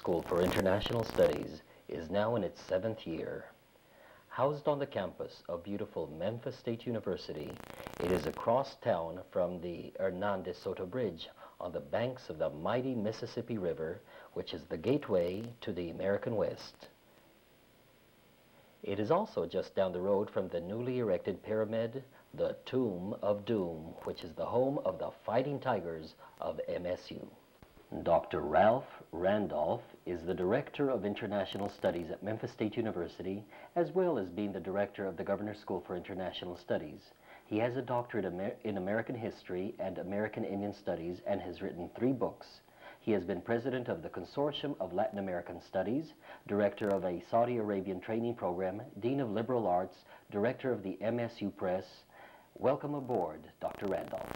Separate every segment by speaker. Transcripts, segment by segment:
Speaker 1: School for International Studies is now in its 7th year. Housed on the campus of beautiful Memphis State University, it is across town from the Hernandez Soto Bridge on the banks of the mighty Mississippi River, which is the gateway to the American West. It is also just down the road from the newly erected pyramid, the Tomb of Doom, which is the home of the Fighting Tigers of MSU. Dr. Ralph Randolph is the Director of International Studies at Memphis State University, as well as being the Director of the Governor's School for International Studies. He has a doctorate in American History and American Indian Studies and has written 3 books. He has been President of the Consortium of Latin American Studies, Director of a Saudi Arabian Training Program, Dean of Liberal Arts, Director of the MSU Press. Welcome aboard, Dr. Randolph.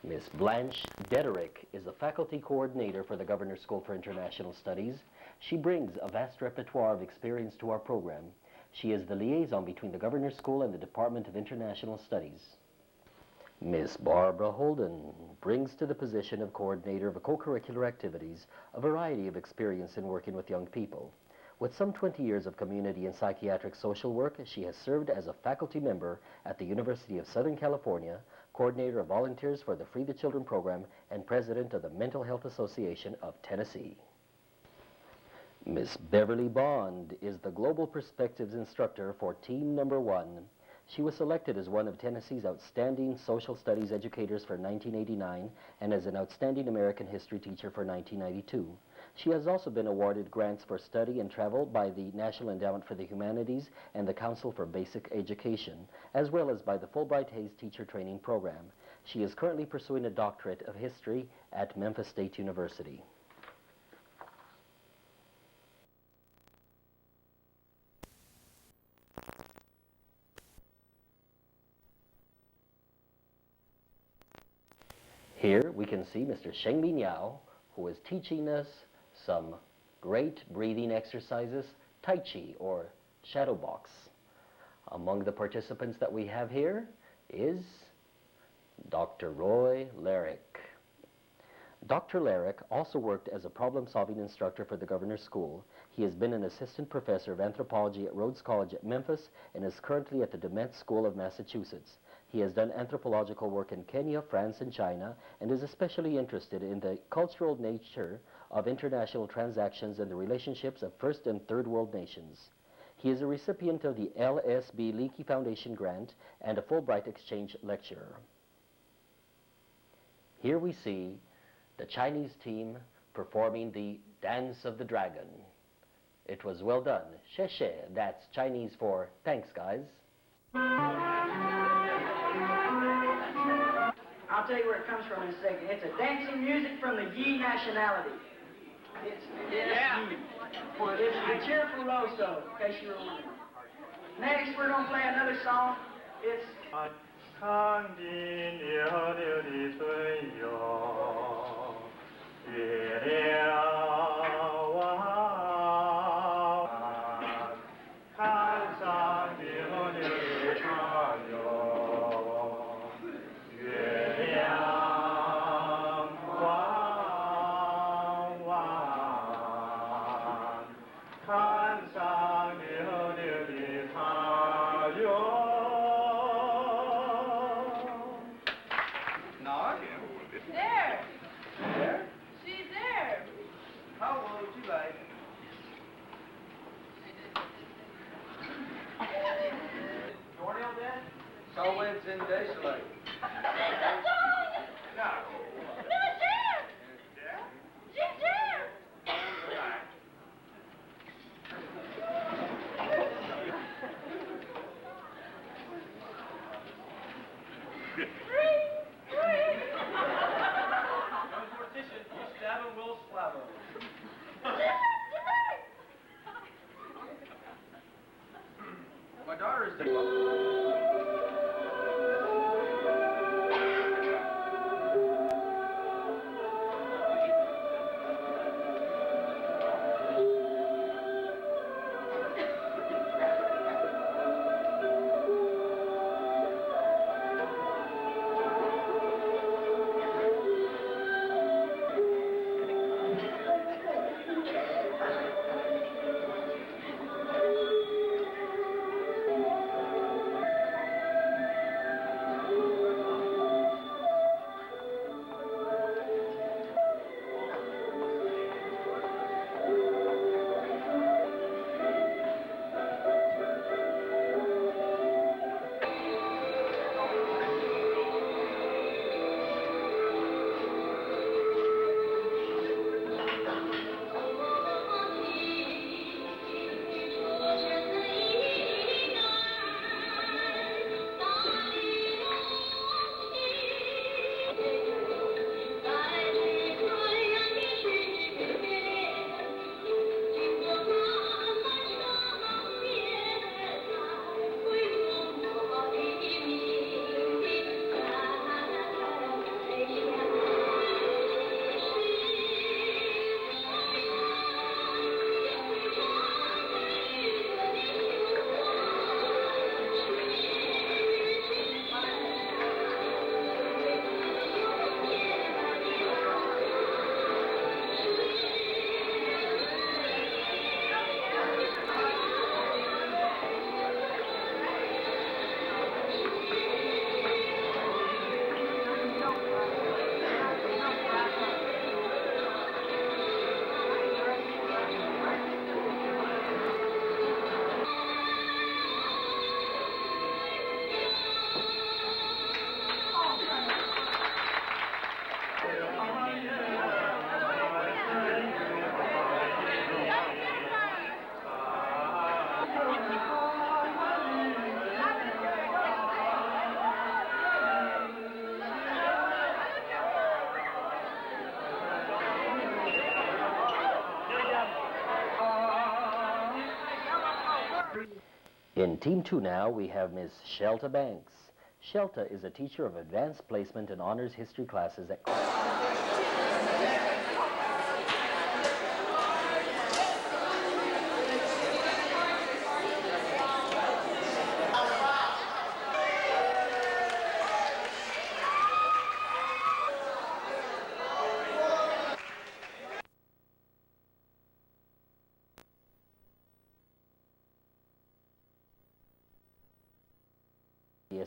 Speaker 1: Ms. Blanche Dederick is the faculty coordinator for the Governor's School for International Studies. She brings a vast repertoire of experience to our program. She is the liaison between the Governor's School and the Department of International Studies. Ms. Barbara Holden brings to the position of coordinator of co-curricular activities a variety of experience in working with young people. With some 20 years of community and psychiatric social work, she has served as a faculty member at the University of Southern California, coordinator of volunteers for the Free the Children program, and president of the Mental Health Association of Tennessee. Ms. Beverly Bond is the Global Perspectives instructor for Team Number 1. She was selected as one of Tennessee's outstanding social studies educators for 1989 and as an outstanding American history teacher for 1992. She has also been awarded grants for study and travel by the National Endowment for the Humanities and the Council for Basic Education, as well as by the Fulbright Hayes Teacher Training Program. She is currently pursuing a doctorate of history at Memphis State University. Here we can see Mr. Shengmin Yao, who is teaching us some great breathing exercises, Tai Chi or shadow box. Among the participants that we have here is Dr. Roy Larrick. Dr. Larrick also worked as a problem-solving instructor for the Governor's School. He has been an assistant professor of anthropology at Rhodes College at Memphis and is currently at the DeMette School of Massachusetts. He has done anthropological work in Kenya, France, and China, and is especially interested in the cultural nature of international transactions and the relationships of first and third world nations. He is a recipient of the LSB Leakey Foundation grant and a Fulbright Exchange lecturer. Here we see the Chinese team performing the Dance of the Dragon. It was well done. Xie xie, that's Chinese for thanks, guys.
Speaker 2: I'll tell you where it comes from in a second. It's a dancing music from the Yi nationality. It's the cheerful Rosso, in case you were wondering. Next, we're going to play another song. It's... My daughter is the...
Speaker 1: In Team 2 now, we have Ms. Shelta Banks. Shelta is a teacher of advanced placement and honors history classes at...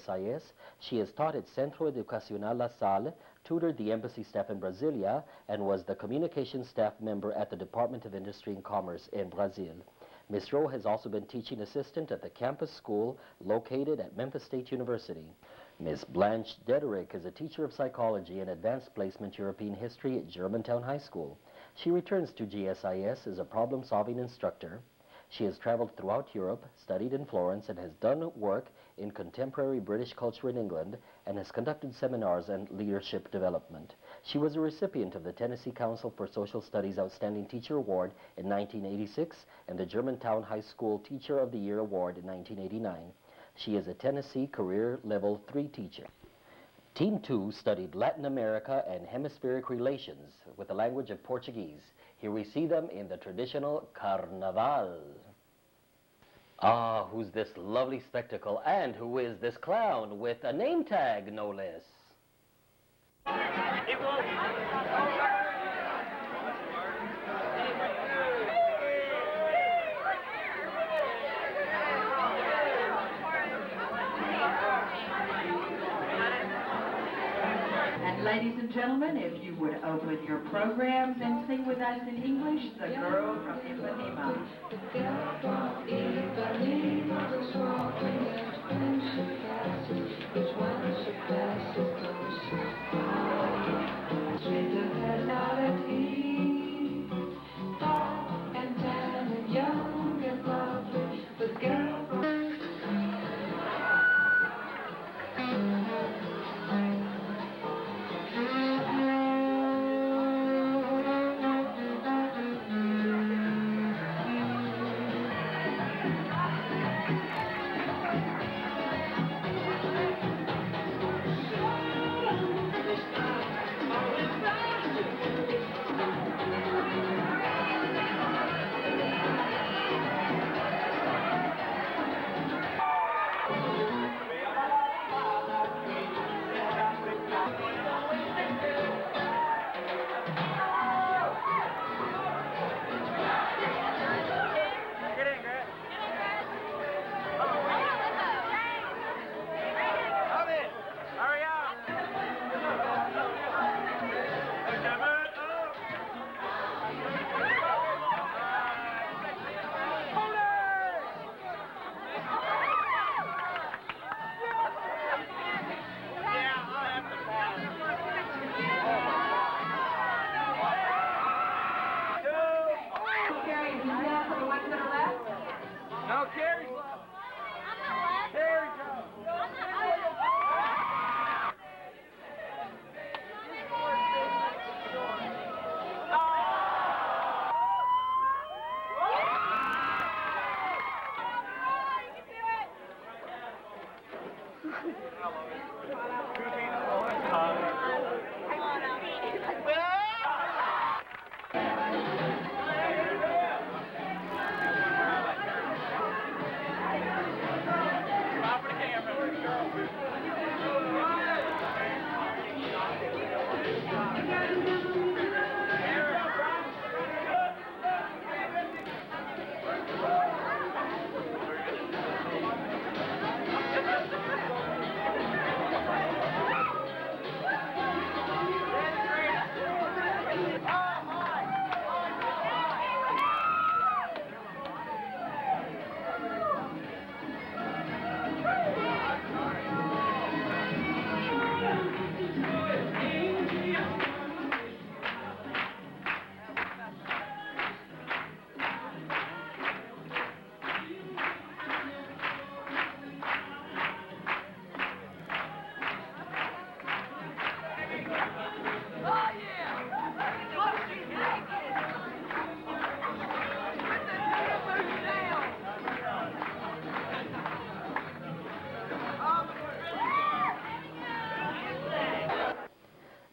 Speaker 1: SIS. She has taught at Centro Educacional La Salle, tutored the embassy staff in Brasilia, and was the communications staff member at the Department of Industry and Commerce in Brazil. Ms. Rowe has also been teaching assistant at the campus school located at Memphis State University. Ms. Blanche Dederick is a teacher of psychology and advanced placement European history at Germantown High School. She returns to GSIS as a problem-solving instructor. She has traveled throughout Europe, studied in Florence, and has done work in contemporary British culture in England, and has conducted seminars and leadership development. She was a recipient of the Tennessee Council for Social Studies Outstanding Teacher Award in 1986 and the Germantown High School Teacher of the Year Award in 1989. She is a Tennessee Career Level 3 teacher. Team 2 studied Latin America and hemispheric relations with the language of Portuguese. Here we see them in the traditional Carnaval. Ah, who's this lovely spectacle, and who is this clown with a name tag, no less?
Speaker 3: And ladies and gentlemen, if you would open your programs and sing with us in English, The Girl from Ipanema.
Speaker 4: The girl from Ipanema was walking, and when she passes, each one she passes goes sweet personality, tall and tan and young and lovely, the girl from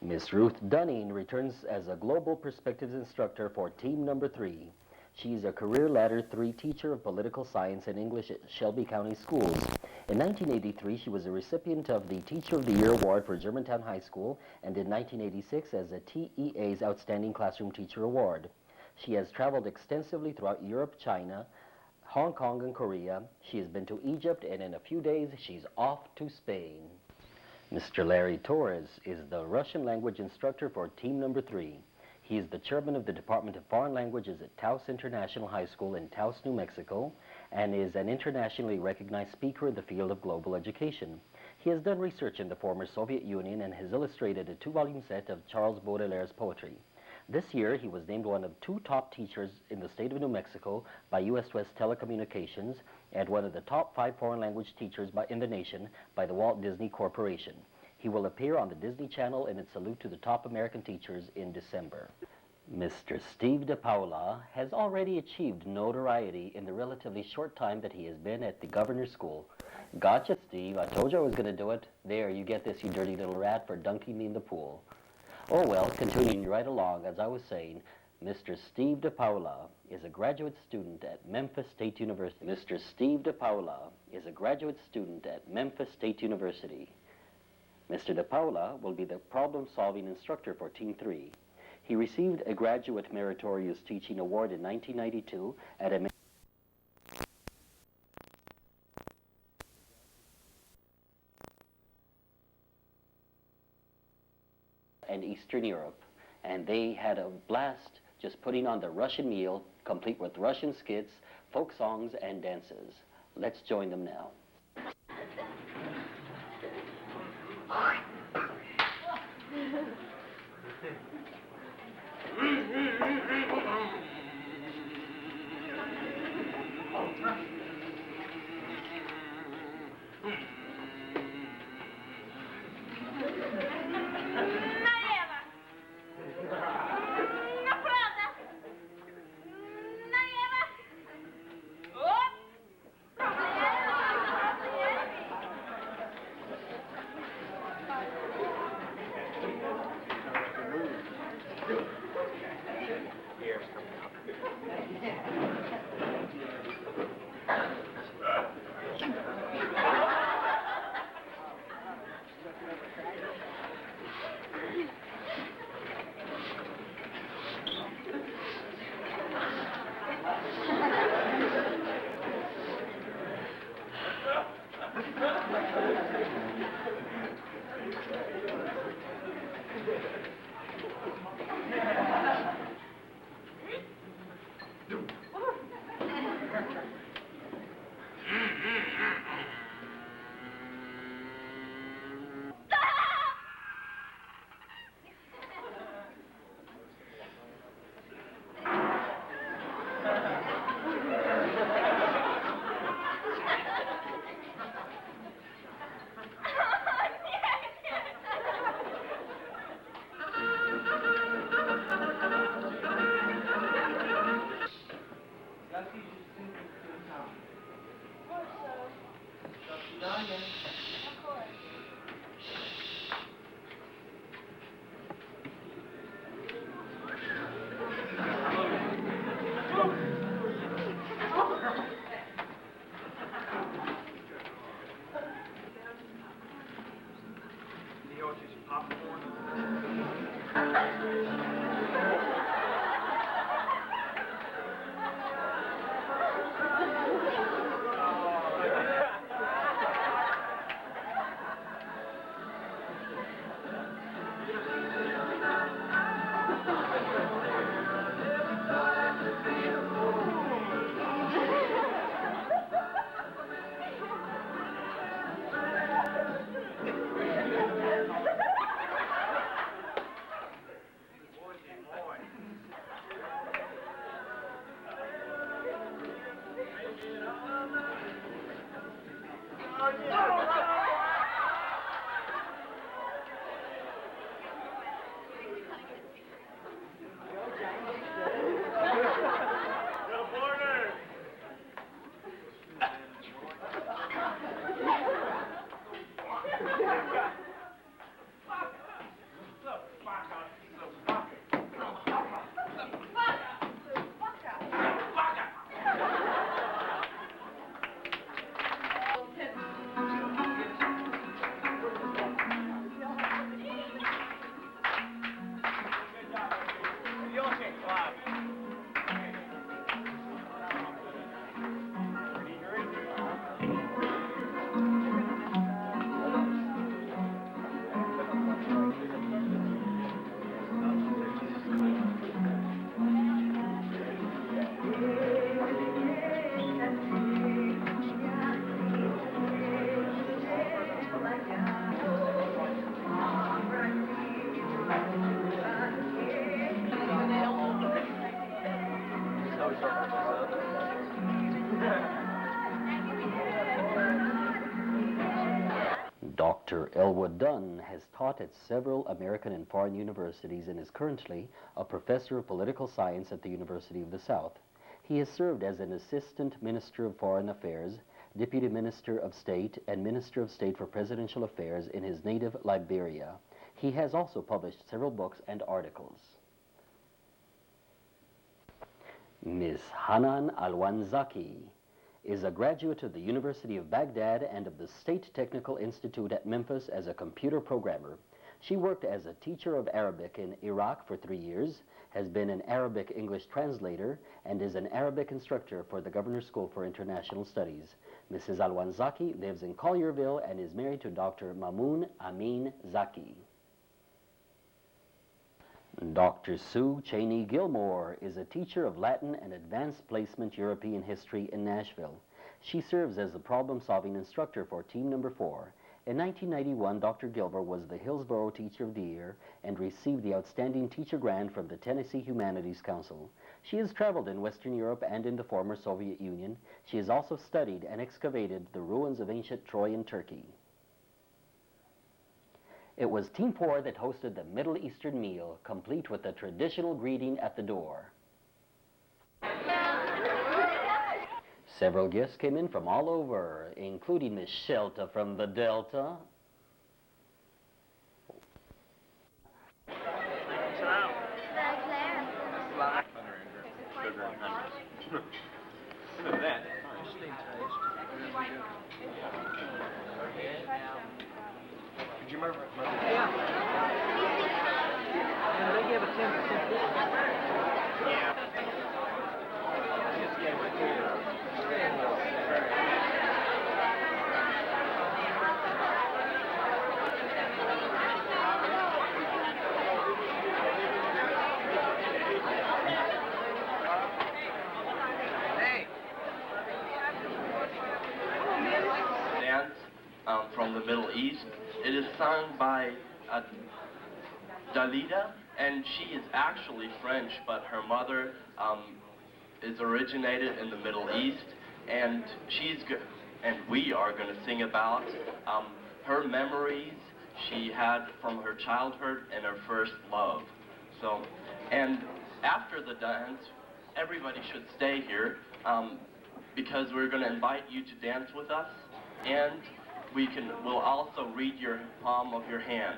Speaker 1: Miss Ruth Dunning returns as a Global Perspectives instructor for Team Number 3. She is a Career Ladder 3 teacher of political science and English at Shelby County Schools. In 1983, she was a recipient of the Teacher of the Year Award for Germantown High School, and in 1986 as a TEA's Outstanding Classroom Teacher Award. She has traveled extensively throughout Europe, China, Hong Kong, and Korea. She has been to Egypt, and in a few days, she's off to Spain. Mr. Larry Torres is the Russian language instructor for Team Number 3. He is the chairman of the Department of Foreign Languages at Taos International High School in Taos, New Mexico, and is an internationally recognized speaker in the field of global education. He has done research in the former Soviet Union and has illustrated a 2-volume set of Charles Baudelaire's poetry. This year, he was named one of 2 top teachers in the state of New Mexico by U.S. West Telecommunications and one of the top 5 foreign language teachers in the nation by the Walt Disney Corporation. He will appear on the Disney Channel in its salute to the top American teachers in December. Mr. Steve DePaula has already achieved notoriety in the relatively short time that he has been at the governor's school. Gotcha, Steve. I told you I was going to do it. There, you get this, you dirty little rat, for dunking me in the pool. Oh well, continuing right along, as I was saying, Mr. Steve DePaula is a graduate student at Memphis State University. Mr. Steve DePaula is a graduate student at Memphis State University. Mr. DePaula will be the problem-solving instructor for Team 3. He received a Graduate Meritorious Teaching Award in 1992 at a and Eastern Europe, and they had a blast just putting on the Russian meal, complete with Russian skits, folk songs, and dances. Let's join them now. Elwood Dunn has taught at several American and foreign universities and is currently a professor of political science at the University of the South. He has served as an Assistant Minister of Foreign Affairs, Deputy Minister of State, and Minister of State for Presidential Affairs in his native Liberia. He has also published several books and articles. Ms. Hanan Alwanzaki is a graduate of the University of Baghdad and of the State Technical Institute at Memphis as a computer programmer. She worked as a teacher of Arabic in Iraq for 3 years, has been an Arabic-English translator, and is an Arabic instructor for the Governor's School for International Studies. Mrs. Alwanzaki lives in Collierville and is married to Dr. Mamoun Amin Zaki. Dr. Sue Cheney Gilmore is a teacher of Latin and Advanced Placement European History in Nashville. She serves as the problem-solving instructor for Team Number 4. In 1991, Dr. Gilmore was the Hillsborough Teacher of the Year and received the Outstanding Teacher Grant from the Tennessee Humanities Council. She has traveled in Western Europe and in the former Soviet Union. She has also studied and excavated the ruins of ancient Troy and Turkey. It was Team 4 that hosted the Middle Eastern meal, complete with the traditional greeting at the door. Several guests came in from all over, including Miss Shelta from the Delta.
Speaker 5: Did you remember? Yeah. And they give a 10% discount. Yeah.
Speaker 6: Dance from the Middle East. It is sung by Dalida, and she is actually French, but her mother is originated in the Middle East, and we are going to sing about her memories she had from her childhood and her first love. So, and after the dance, everybody should stay here because we're going to invite you to dance with us, and we'll also read your palm of your hand.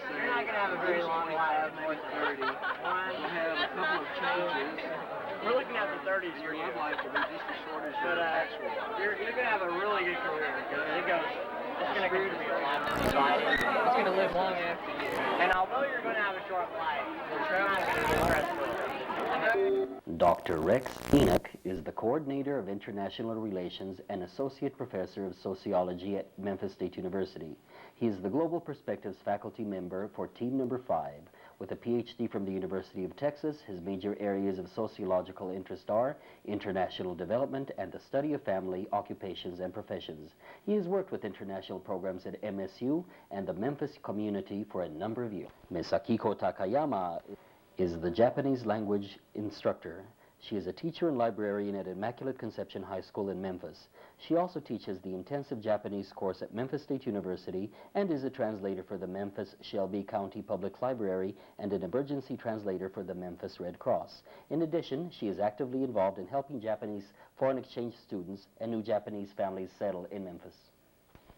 Speaker 5: You're not going to have a very long life, more than 30. One, we'll have a couple of changes. We're looking at the 30s for you. Your love life will be just as short as your actual life. You're going to have a really good career because it's going to continue to be a lot of exciting. It's going to live long after you. And although you're going to have a short life, it's not going to be stressful.
Speaker 1: Dr. Rex Enoch is the Coordinator of International Relations and Associate Professor of Sociology at Memphis State University. He is the Global Perspectives faculty member for Team Number 5. With a PhD from the University of Texas, his major areas of sociological interest are international development and the study of family, occupations, and professions. He has worked with international programs at MSU and the Memphis community for a number of years. Ms. Akiko Takayama is the Japanese language instructor. She is a teacher and librarian at Immaculate Conception High School in Memphis. She also teaches the intensive Japanese course at Memphis State University and is a translator for the Memphis Shelby County Public Library and an emergency translator for the Memphis Red Cross. In addition, she is actively involved in helping Japanese foreign exchange students and new Japanese families settle in Memphis.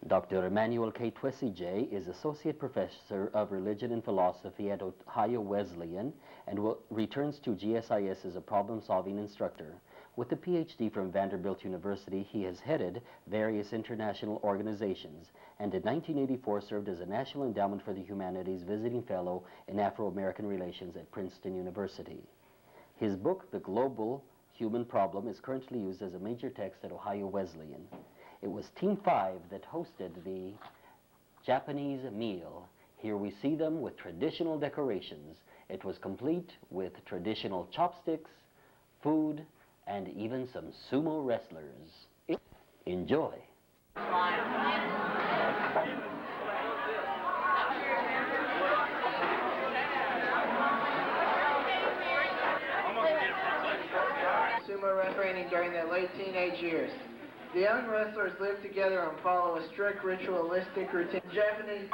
Speaker 1: Dr. Emmanuel K. Twessie is Associate Professor of Religion and Philosophy at Ohio Wesleyan and returns to GSIS as a problem-solving instructor. With a PhD from Vanderbilt University, he has headed various international organizations and in 1984 served as a National Endowment for the Humanities Visiting Fellow in Afro-American Relations at Princeton University. His book, The Global Human Problem, is currently used as a major text at Ohio Wesleyan. It was Team 5 that hosted the Japanese meal. Here we see them with traditional decorations. It was complete with traditional chopsticks, food, and even some sumo wrestlers. Enjoy.
Speaker 7: Sumo wrestling during their late teenage years. The young wrestlers live together and follow a strict ritualistic routine. Japanese.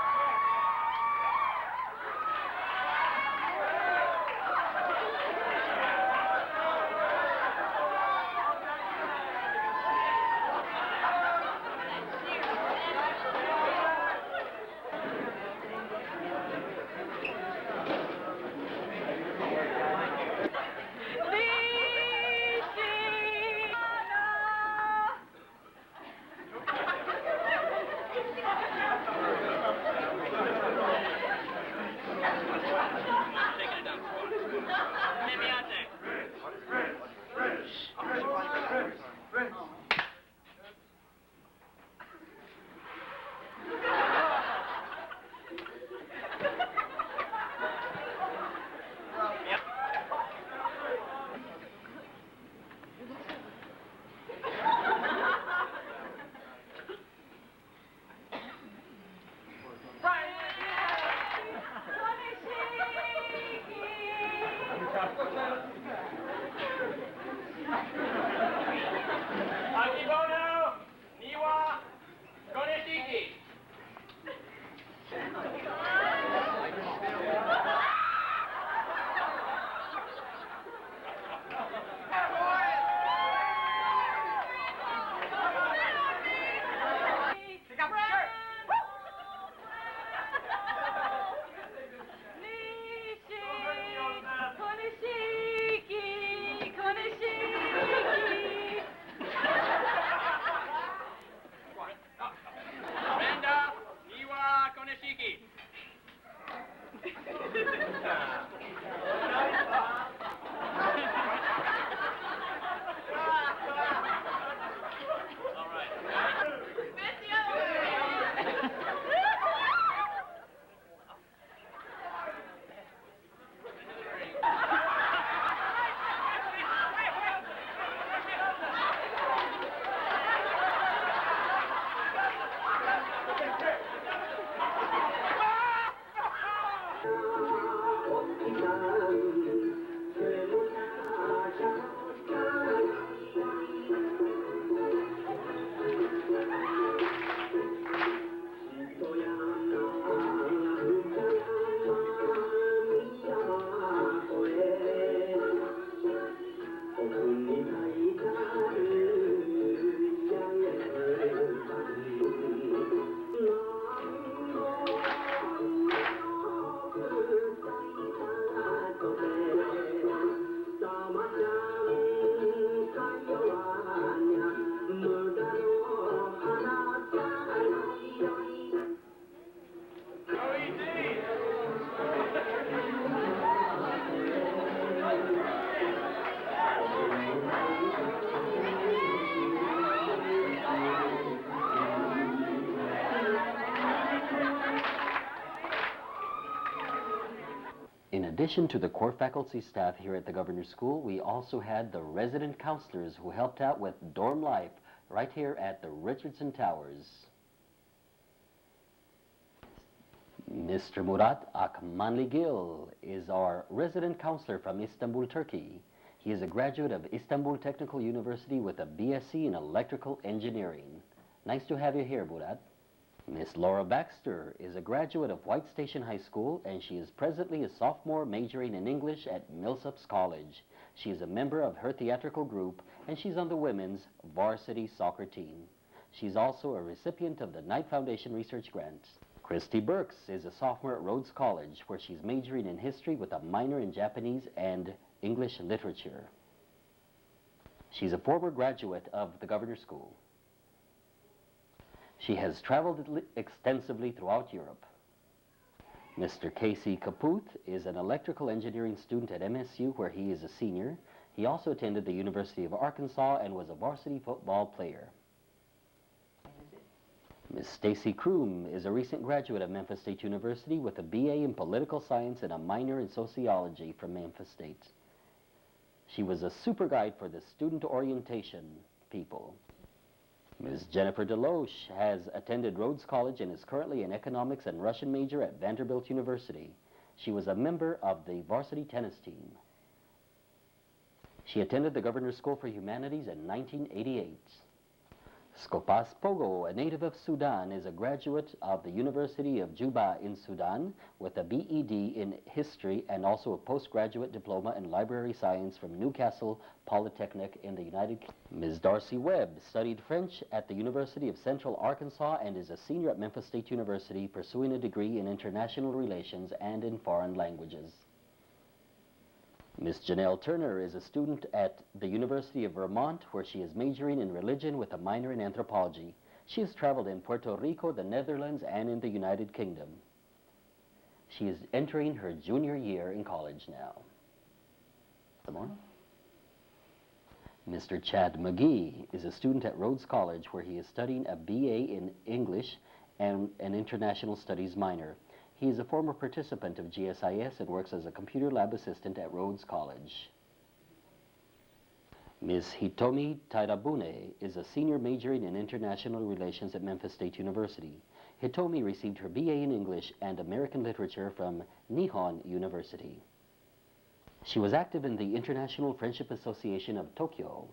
Speaker 1: addition to the core faculty staff here at the Governor's School, we also had the resident counselors who helped out with dorm life right here at the Richardson Towers. Mr. Murat Akmanligil is our resident counselor from Istanbul, Turkey. He is a graduate of Istanbul Technical University with a BSc in Electrical Engineering. Nice to have you here, Murat. Miss Laura Baxter is a graduate of White Station High School, and she is presently a sophomore majoring in English at Millsaps College. She is a member of her theatrical group, and she's on the women's varsity soccer team. She's also a recipient of the Knight Foundation Research Grant. Christy Burks is a sophomore at Rhodes College, where she's majoring in history with a minor in Japanese and English literature. She's a former graduate of the Governor's School. She has traveled extensively throughout Europe. Mr. Casey Caput is an electrical engineering student at MSU, where he is a senior. He also attended the University of Arkansas and was a varsity football player. Ms. Stacy Kroom is a recent graduate of Memphis State University with a BA in political science and a minor in sociology from Memphis State. She was a super guide for the student orientation people. Ms. Jennifer Deloche has attended Rhodes College and is currently an economics and Russian major at Vanderbilt University. She was a member of the varsity tennis team. She attended the Governor's School for Humanities in 1988. Skopas Pogo, a native of Sudan, is a graduate of the University of Juba in Sudan with a BEd in history and also a postgraduate diploma in library science from Newcastle Polytechnic in the United Kingdom. Ms. Darcy Webb studied French at the University of Central Arkansas and is a senior at Memphis State University pursuing a degree in international relations and in foreign languages. Ms. Janelle Turner is a student at the University of Vermont, where she is majoring in religion with a minor in anthropology. She has traveled in Puerto Rico, the Netherlands, and in the United Kingdom. She is entering her junior year in college now. Some more? Mr. Chad McGee is a student at Rhodes College, where he is studying a BA in English and an International Studies minor. He is a former participant of GSIS and works as a computer lab assistant at Rhodes College. Ms. Hitomi Tairabune is a senior majoring in international relations at Memphis State University. Hitomi received her BA in English and American literature from Nihon University. She was active in the International Friendship Association of Tokyo.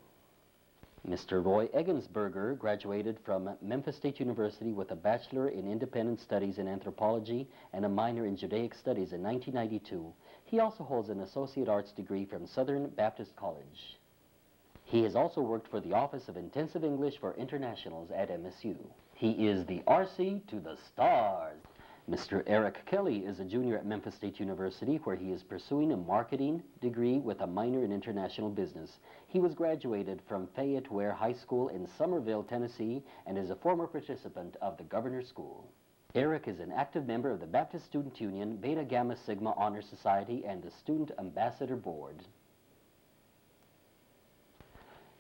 Speaker 1: Mr. Roy Egensberger graduated from Memphis State University with a Bachelor in Independent Studies in Anthropology and a minor in Judaic Studies in 1992. He also holds an Associate Arts degree from Southern Baptist College. He has also worked for the Office of Intensive English for Internationals at MSU. He is the RC to the stars. Mr. Eric Kelly is a junior at Memphis State University, where he is pursuing a marketing degree with a minor in international business. He was graduated from Fayette Ware High School in Somerville, Tennessee, and is a former participant of the Governor's School. Eric is an active member of the Baptist Student Union, Beta Gamma Sigma Honor Society, and the Student Ambassador Board.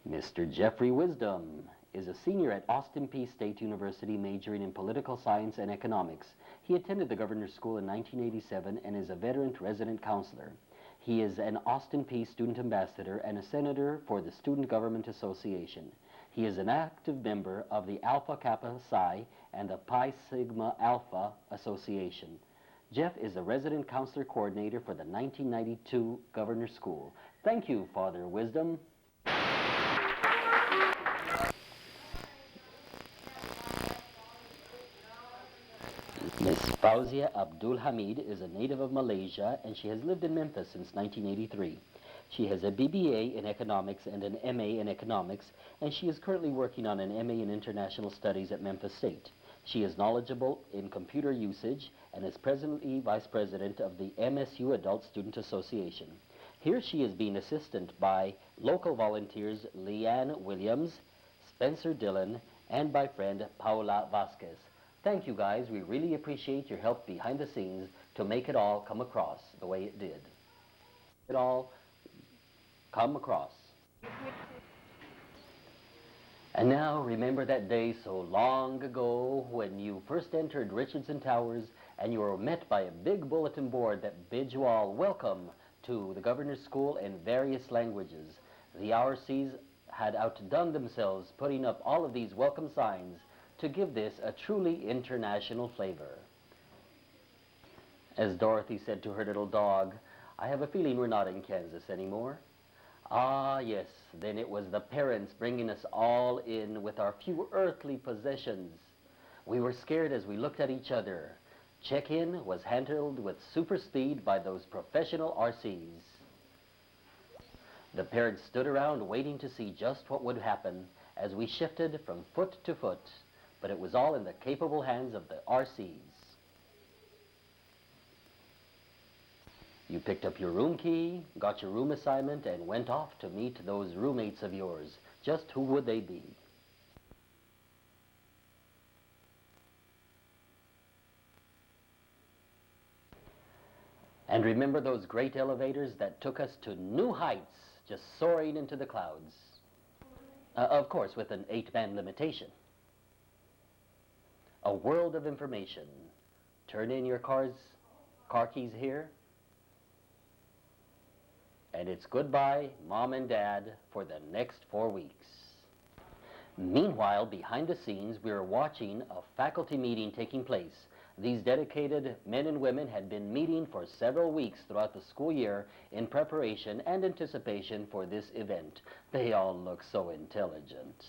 Speaker 1: Mr. Jeffrey Wisdom is a senior at Austin Peay State University, majoring in political science and economics. He attended the Governor's School in 1987 and is a veteran resident counselor. He is an Austin Peay Student Ambassador and a senator for the Student Government Association. He is an active member of the Alpha Kappa Psi and the Pi Sigma Alpha Association. Jeff is a resident counselor coordinator for the 1992 Governor's School. Thank you, Father Wisdom. Ms. Fauzia Abdul Hamid is a native of Malaysia, and she has lived in Memphis since 1983. She has a BBA in economics and an MA in economics, and she is currently working on an MA in international studies at Memphis State. She is knowledgeable in computer usage and is presently vice president of the MSU Adult Student Association. Here she is being assisted by local volunteers Leanne Williams, Spencer Dillon, and by friend Paula Vasquez. Thank you, guys. We really appreciate your help behind the scenes to make it all come across the way it did. It all come across. And now remember that day so long ago when you first entered Richardson Towers and you were met by a big bulletin board that bids you all welcome to the Governor's School in various languages. The RCs had outdone themselves putting up all of these welcome signs to give this a truly international flavor. As Dorothy said to her little dog, I have a feeling we're not in Kansas anymore. Ah, yes, then it was the parents bringing us all in with our few earthly possessions. We were scared as we looked at each other. Check-in was handled with super speed by those professional RCs. The parents stood around waiting to see just what would happen as we shifted from foot to foot, but it was all in the capable hands of the RCs. You picked up your room key, got your room assignment, and went off to meet those roommates of yours. Just who would they be? And remember those great elevators that took us to new heights, just soaring into the clouds? Of course, with an 8-man limitation. A world of information. Turn in your car keys here. And it's goodbye, Mom and Dad, for the next 4 weeks. Meanwhile, behind the scenes, we were watching a faculty meeting taking place. These dedicated men and women had been meeting for several weeks throughout the school year in preparation and anticipation for this event. They all look so intelligent.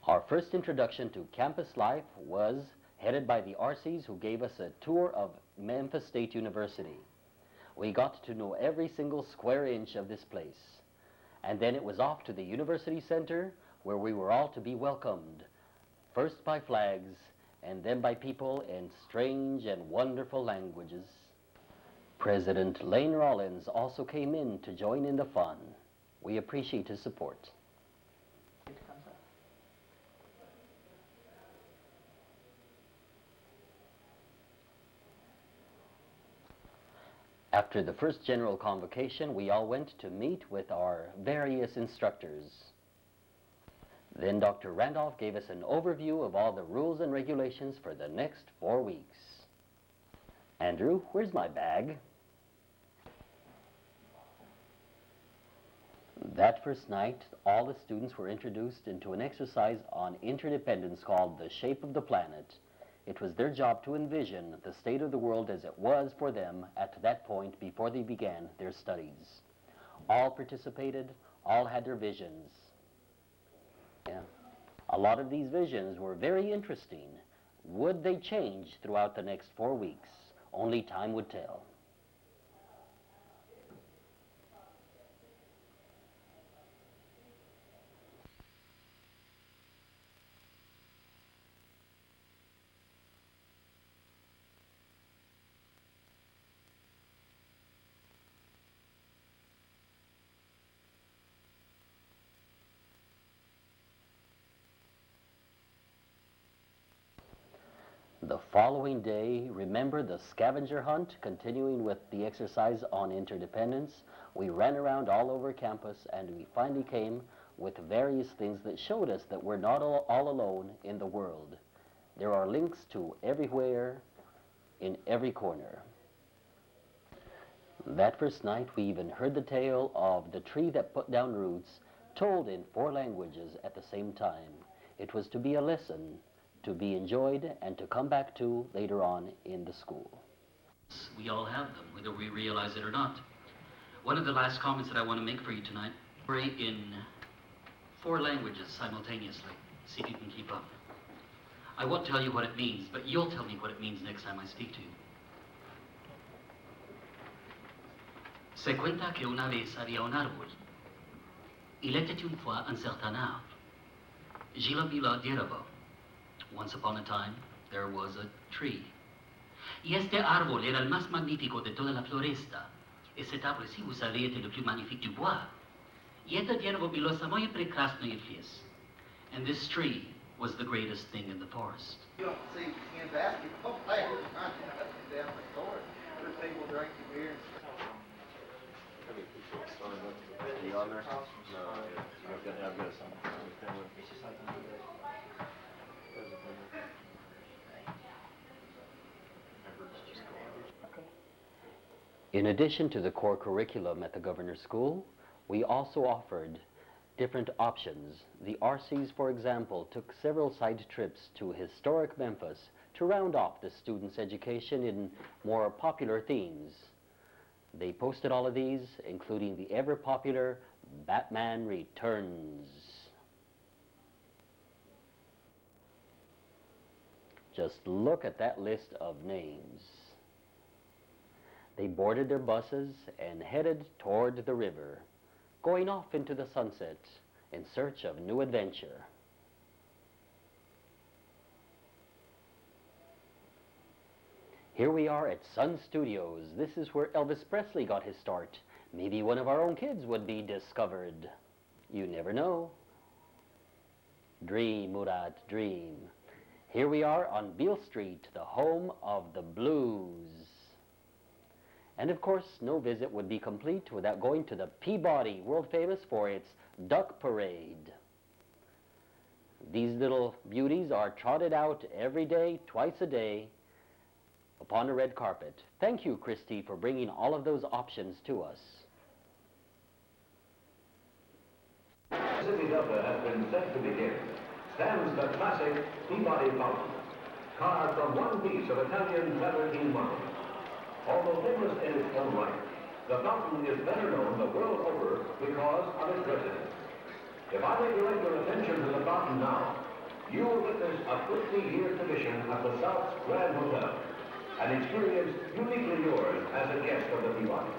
Speaker 1: Our first introduction to campus life was headed by the RCs who gave us a tour of Memphis State University. We got to know every single square inch of this place. And then it was off to the University Center where we were all to be welcomed, first by flags and then by people in strange and wonderful languages. President Lane Rollins also came in to join in the fun. We appreciate his support. After the first general convocation, we all went to meet with our various instructors. Then Dr. Randolph gave us an overview of all the rules and regulations for the next 4 weeks. Andrew, where's my bag? That first night, all the students were introduced into an exercise on interdependence called The Shape of the Planet. It was their job to envision the state of the world as it was for them at that point before they began their studies. All participated, all had their visions. Yeah. A lot of these visions were very interesting. Would they change throughout the next 4 weeks? Only time would tell. The following day, remember the scavenger hunt, continuing with the exercise on interdependence. We ran around all over campus and we finally came with various things that showed us that we're not all alone in the world. There are links to everywhere, in every corner. That first night, we even heard the tale of the tree that put down roots, told in 4 languages at the same time. It was to be a lesson to be enjoyed and to come back to later on in the school.
Speaker 8: We all have them, whether we realize it or not. One of the last comments that I want to make for you tonight, in 4 languages simultaneously. See if you can keep up. I won't tell you what it means, but you'll tell me what it means next time I speak to you. Se cuenta que una vez había un árbol. Il était une fois un certain arbre. Gila bila dirabo. Once upon a time, there was a tree. Y este árbol era el más magnífico de toda la floresta. Et cet arbre-ci, vous savez, était le plus magnifique du bois. Y это дерево было самое прекрасное в лес. And this tree was the greatest thing in the forest.
Speaker 7: You don't see 10 basketball players running up and down the court. There's people drinking
Speaker 1: In addition to the core curriculum at the Governor's School, we also offered different options. The RCs, for example, took several side trips to historic Memphis to round off the students' education in more popular themes. They posted all of these, including the ever-popular Batman Returns. Just look at that list of names. They boarded their buses and headed toward the river, going off into the sunset in search of new adventure. Here we are at Sun Studios. This is where Elvis Presley got his start. Maybe one of our own kids would be discovered. You never know. Dream, Murat, dream. Here we are on Beale Street, the home of the blues. And of course, no visit would be complete without going to the Peabody, world famous for its duck parade. These little beauties are trotted out every day, twice a day, upon a red carpet. Thank you, Christy, for bringing all of those options to us.
Speaker 9: City Delta has been set to begin. Stands the classic Peabody fountain, carved from one piece of Italian travertine marble. Although famous in its own right, the fountain is better known the world over because of its residents. If I may direct your attention to the fountain now, you will witness a 50-year tradition at the South's Grand Hotel, an experience uniquely yours as a guest of the Peabody.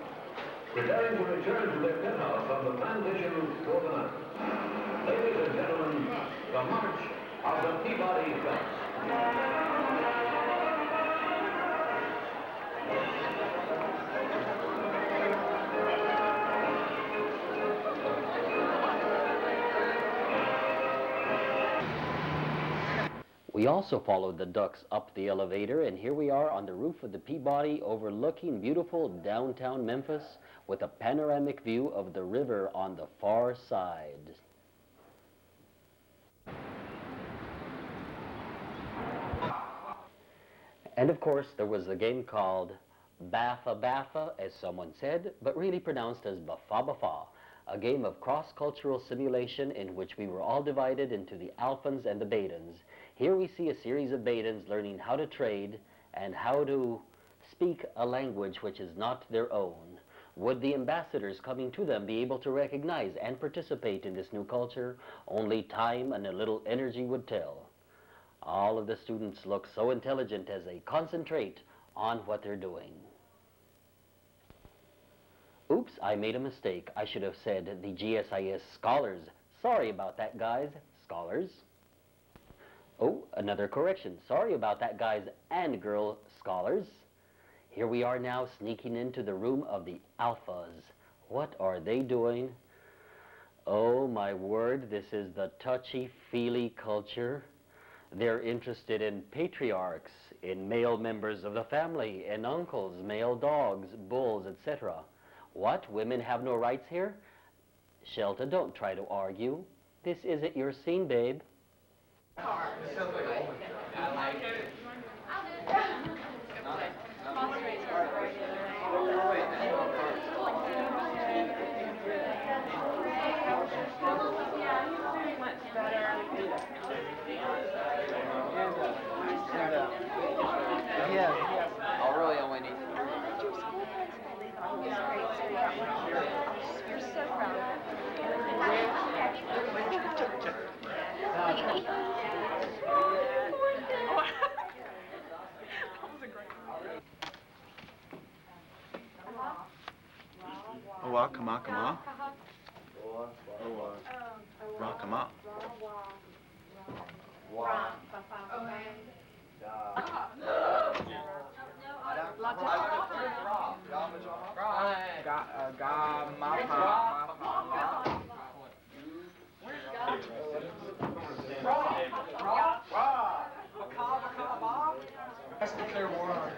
Speaker 9: Preparing to return to their penthouse from the plantation for the night. Ladies and gentlemen, the March of the Peabody Ducks.
Speaker 1: We also followed the ducks up the elevator, and here we are on the roof of the Peabody overlooking beautiful downtown Memphis with a panoramic view of the river on the far side. And of course, there was a game called Baffa Baffa, as someone said, but really pronounced as Baffa Baffa, a game of cross-cultural simulation in which we were all divided into the Alphans and the Betans. Here we see a series of Betans learning how to trade and how to speak a language which is not their own. Would the ambassadors coming to them be able to recognize and participate in this new culture? Only time and a little energy would tell. All of the students look so intelligent as they concentrate on what they're doing. Oops, I made a mistake. I should have said the GSIS scholars. Sorry about that, guys. Scholars. Oh, another correction. Sorry about that, guys and girl scholars. Here we are now sneaking into the room of the Alphas. What are they doing? Oh, my word, this is the touchy-feely culture. They're interested in patriarchs, in male members of the family, in uncles, male dogs, bulls, etc. What? Women have no rights here? Shelta, don't try to argue. This isn't your scene, babe.
Speaker 5: I really only need
Speaker 10: You're so proud.
Speaker 5: Oh, come on, come on. Rock, come on. That's the clear water.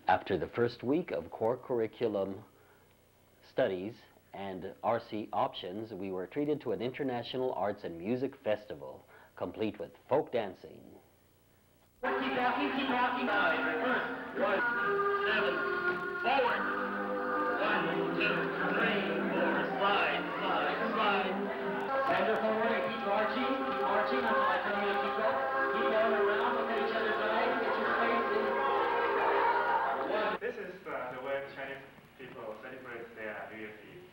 Speaker 1: After the first week of core curriculum studies and RC options, we were treated to an international arts and music festival, complete with folk dancing.
Speaker 5: Keep walking, keep walking. Reverse. 1, 7, forward. 1, 2, 3, 4. Slide, slide, slide. Center forward and keep arching until I tell you to keep going. Keep going around, look at each other's eyes, get your faces.
Speaker 10: This is the way Chinese people celebrate their New Year's Eve.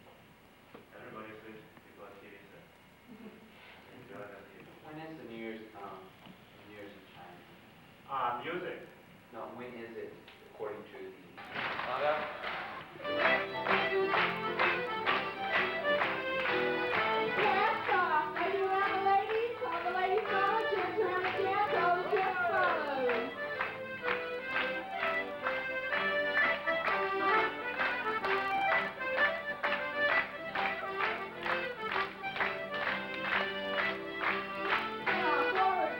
Speaker 10: Everybody sees people on TV. Enjoy that Eve.
Speaker 11: When is the New Year's in China?
Speaker 10: Music.
Speaker 11: No, when is it according to the...
Speaker 4: Cast off. Maybe around the ladies. All the ladies follow. Gents around the gents. All the gents follow. Now forward.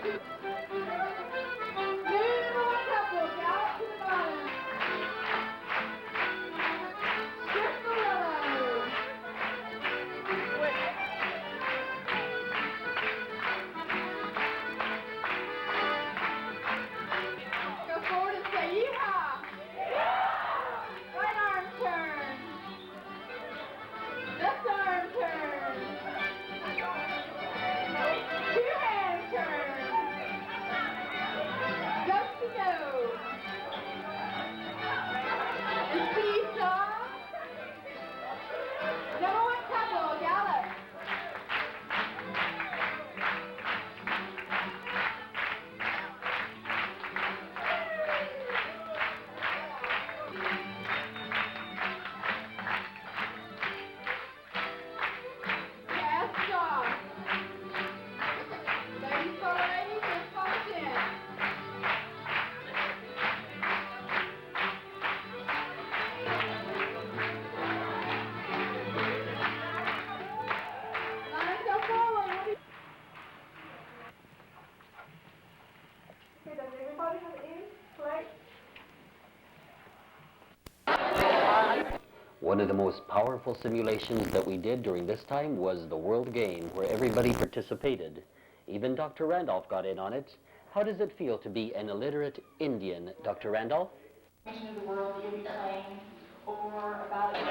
Speaker 4: Move one couple. Gallop to the bottom. Strip the willow. Go forward and say yeehaw. Right arm turn. Left arm turn. Two hand turn. Ghost to go. And seesaw. Number one couple, gallop. Cast off. Ladies follow ladies, gents follow gents. Line go forward. Okay, does everybody have ears? Play.
Speaker 1: One of the most powerful simulations that we did during this time was the World Game, where everybody participated. Even Dr. Randolph got in on it. How does it feel to be an illiterate Indian, Dr. Randolph?
Speaker 3: Of the world you'll be playing, or about it.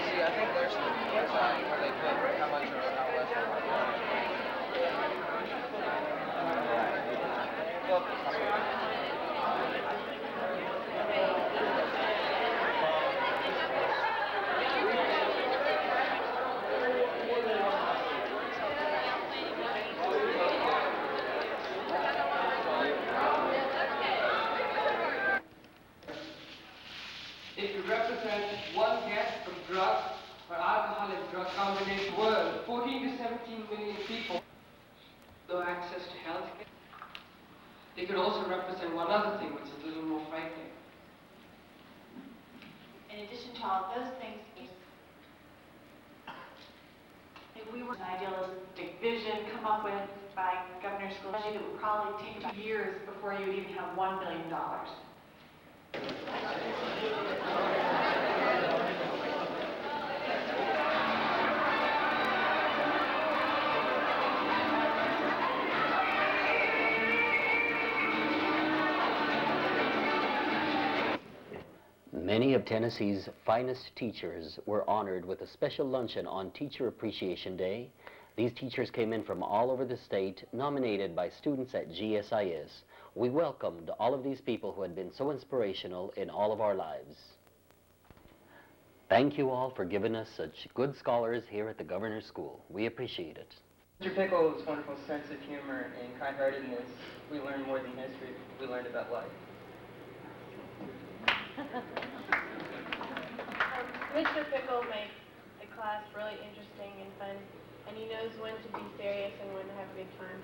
Speaker 11: See, I think there's where they put how much or how less they
Speaker 12: It could represent one death from drug or alcohol and drug combination world. 14 to 17 million people, no access to health care. They could also represent one other thing which is a little more frightening.
Speaker 3: In addition to all those things, if we were an idealistic vision come up with by Governor's School, it would probably take years before you would even have $1 billion.
Speaker 1: Many of Tennessee's finest teachers were honored with a special luncheon on Teacher Appreciation Day. These teachers came in from all over the state, nominated by students at GSIS. We welcomed all of these people who had been so inspirational in all of our lives. Thank you all for giving us such good scholars here at the Governor's School. We appreciate it.
Speaker 7: Mr. Pickle's wonderful sense of humor and kind-heartedness, we learned more than history, we learned about life.
Speaker 13: Mr. Pickle makes the class really interesting and fun, and he knows when to be serious and when to have a good time.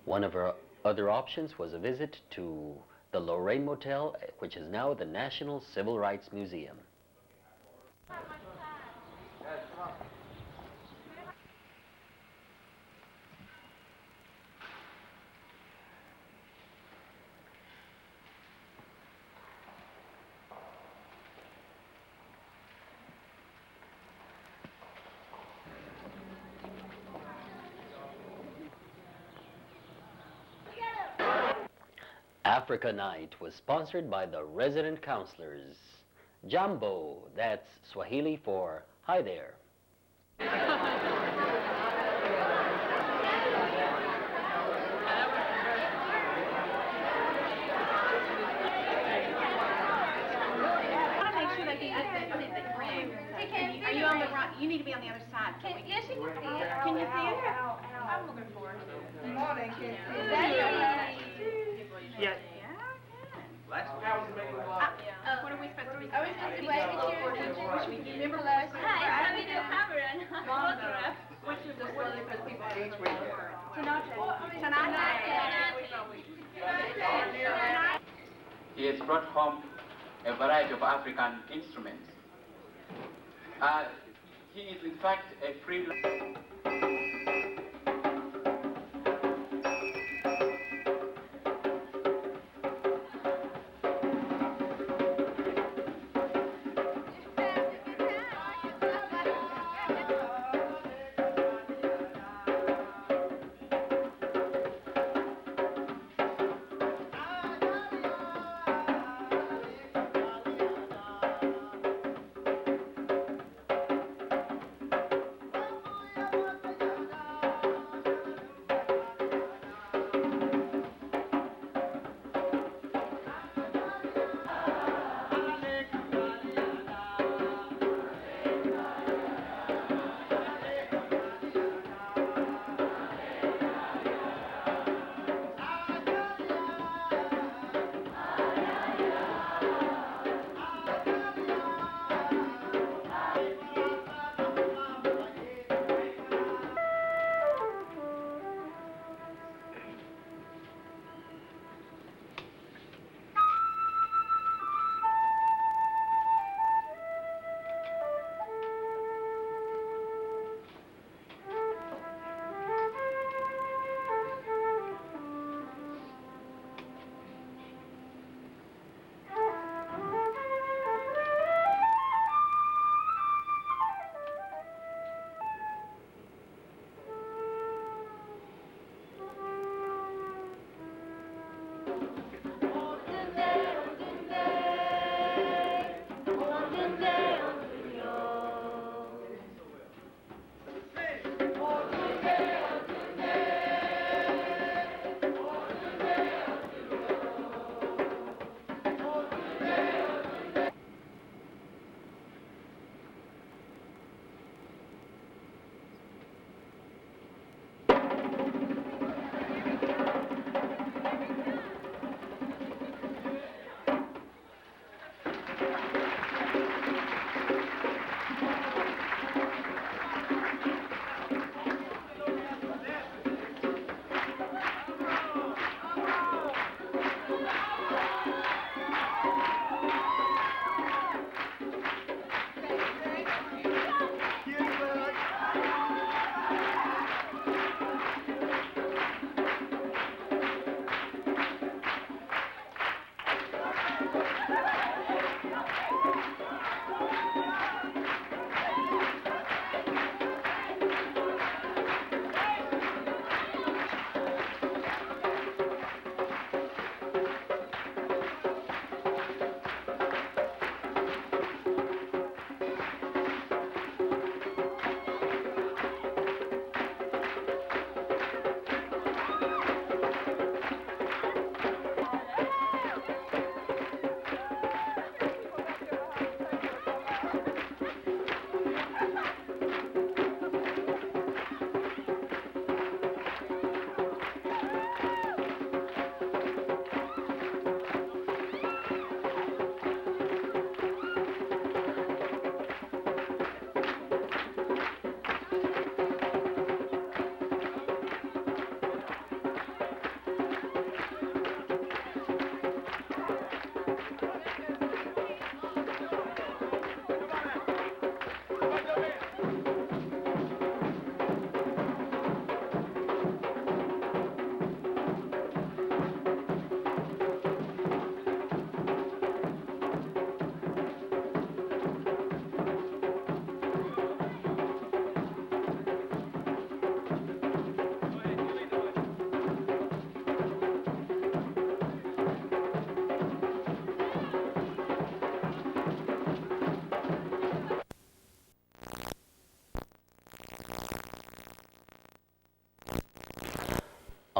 Speaker 1: One of our other options was a visit to the Lorraine Motel, which is now the National Civil Rights Museum. Africa Night was sponsored by the resident counselors. Jambo, that's Swahili for hi there.
Speaker 14: Are you on the right? You need to be on the other side. Can you see it? Can you see it? I'm looking for it. Morning, can you see it?
Speaker 5: Yes.
Speaker 14: What are we supposed to be? Are we supposed to wait at you? Remember last time? Hi, how do you do cover? Which is the one for the people? Tonight.
Speaker 15: He has brought home a variety of African instruments. He is in fact a freelance.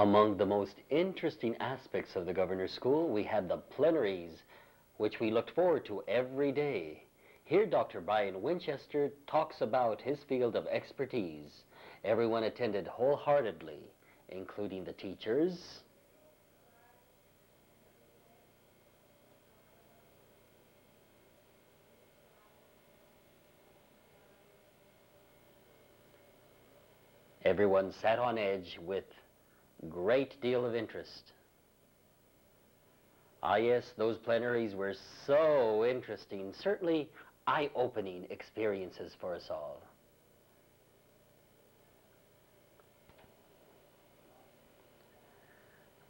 Speaker 1: Among the most interesting aspects of the Governor's School, we had the plenaries, which we looked forward to every day. Here, Dr. Brian Winchester talks about his field of expertise. Everyone attended wholeheartedly, including the teachers, everyone sat on edge with great deal of interest. Ah, yes, those plenaries were so interesting, certainly eye-opening experiences for us all.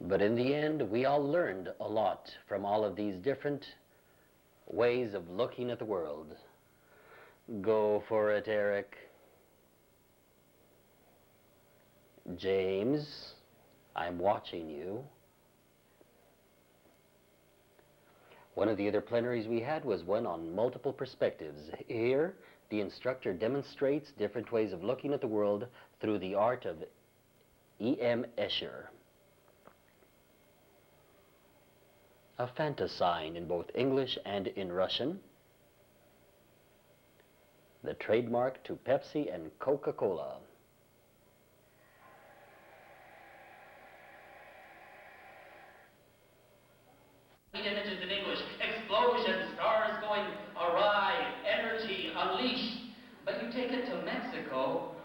Speaker 1: But in the end, we all learned a lot from all of these different ways of looking at the world. Go for it, Eric. James, I'm watching you. One of the other plenaries we had was one on multiple perspectives. Here, the instructor demonstrates different ways of looking at the world through the art of E.M. Escher. A fantasign in both English and in Russian. The trademark to Pepsi and Coca-Cola.
Speaker 8: Images in English, explosion, stars going awry, energy unleashed. But you take it to Mexico,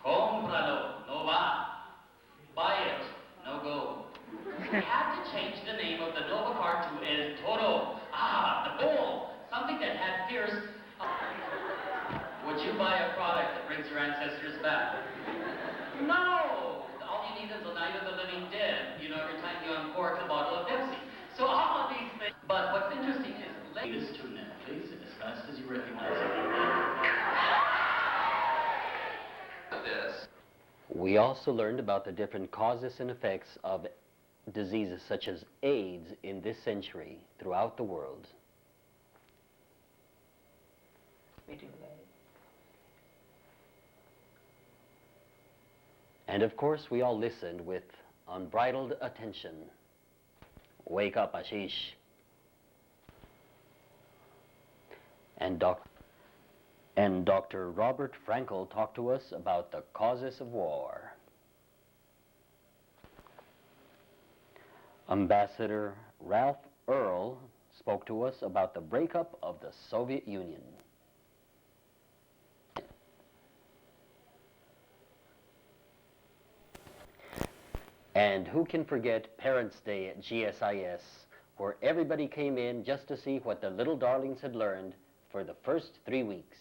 Speaker 8: compralo, no va. Buy it, no go. We had to change the name of the Nova car to El Toro. Ah, the bull, something that had fierce. Would you buy a product that brings your ancestors back? No! All you need is a night of the living dead, you know, every time you uncork a bottle of Pepsi. So all of these things. But what's interesting is latest to Netflix as fast as you recognize it. This.
Speaker 1: We also learned about the different causes and effects of diseases such as AIDS in this century throughout the world. And of course, we all listened with unbridled attention. Wake up, Ashish. And Dr. Robert Frankel talked to us about the causes of war. Ambassador Ralph Earl spoke to us about the breakup of the Soviet Union. And who can forget Parents' Day at GSIS, where everybody came in just to see what the little darlings had learned for the first 3 weeks.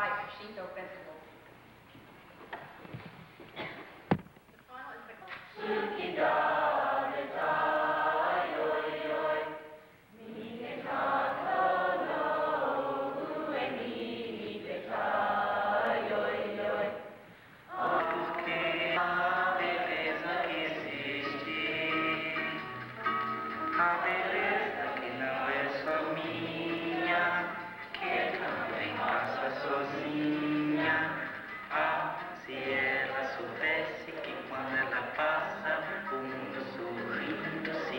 Speaker 14: by Shinto festival. The final is the
Speaker 16: A beleza que não é só minha, que também passa sozinha. Ah, se ela soubesse que quando ela passa, o mundo sorrindo se...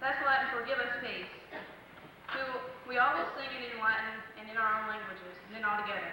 Speaker 14: That's Latin for give us peace. We all will sing it in Latin and in our own languages, and then all together.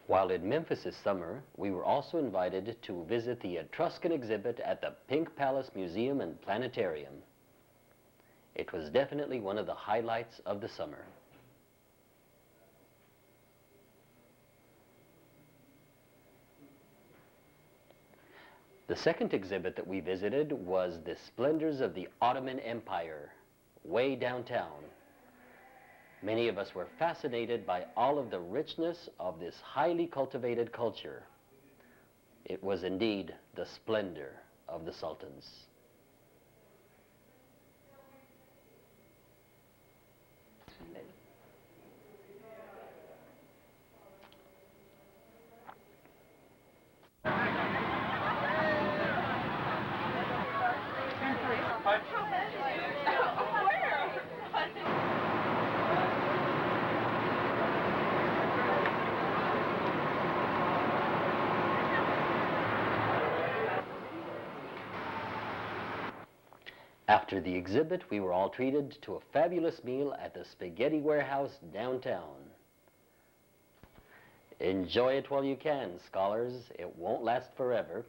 Speaker 1: While in Memphis this summer, we were also invited to visit the Etruscan exhibit at the Pink Palace Museum and Planetarium. It was definitely one of the highlights of the summer. The second exhibit that we visited was the splendors of the Ottoman Empire, way downtown. Many of us were fascinated by all of the richness of this highly cultivated culture. It was indeed the splendor of the sultans. After the exhibit, we were all treated to a fabulous meal at the Spaghetti Warehouse downtown. Enjoy it while you can, scholars. It won't last forever.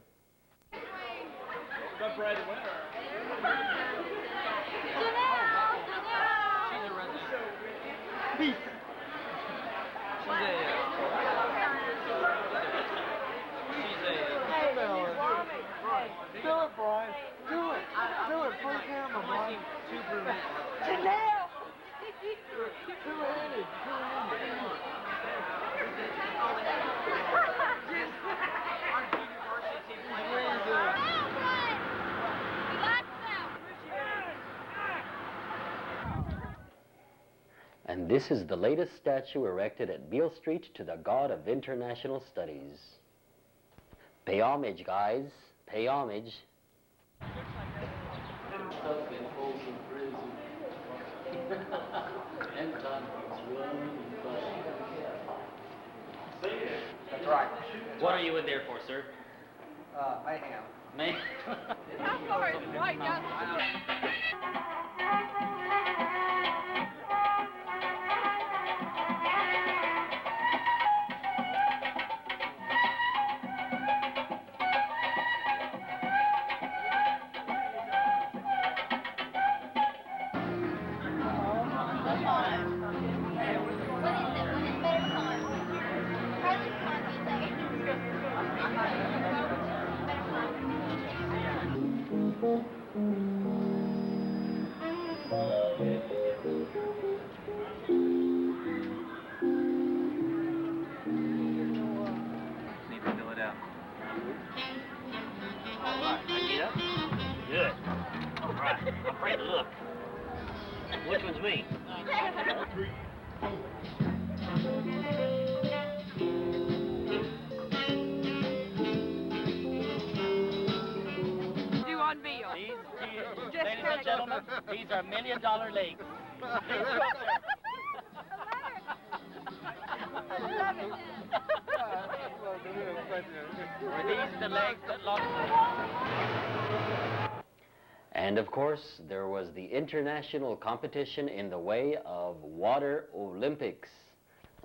Speaker 5: The breadwinner. She's a resident. Peace.
Speaker 7: Do it, Brian. Do it. Do it for the camera, Brian.
Speaker 5: Janelle!
Speaker 7: Two-handed.
Speaker 1: And this is the latest statue erected at Beale Street to the god of international studies. Pay homage, guys. Pay homage.
Speaker 11: That's right.
Speaker 8: What are you in there for, sir?
Speaker 11: Mayhem.
Speaker 8: Me?
Speaker 14: How far is White down?
Speaker 5: Need to fill it out. All right, I get up. Good. All right, I'm afraid to look. Which one's me?
Speaker 14: Do on Beale.
Speaker 5: Ladies and gentlemen, these are $1 million lakes. Were these the legs that lost?
Speaker 1: And of course, there was the international competition in the way of Water Olympics.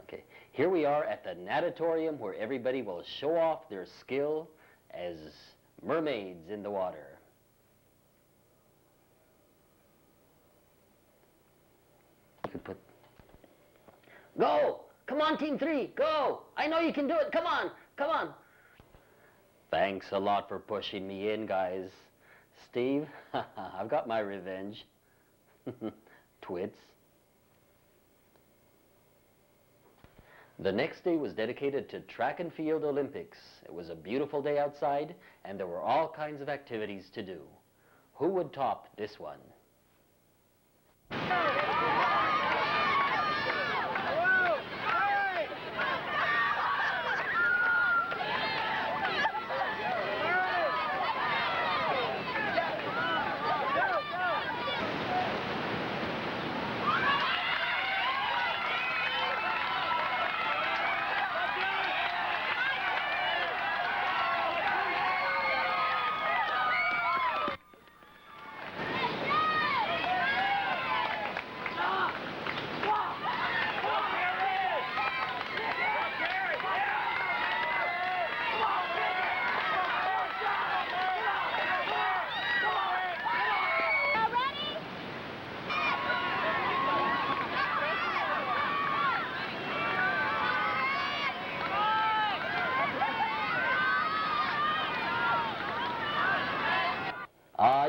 Speaker 1: Okay, here we are at the natatorium where everybody will show off their skill as mermaids in the water. You could put... Go! Come on, Team 3, go! I know you can do it, come on, come on! Thanks a lot for pushing me in, guys. Steve, I've got my revenge. Twits. The next day was dedicated to Track and Field Olympics. It was a beautiful day outside, and there were all kinds of activities to do. Who would top this one?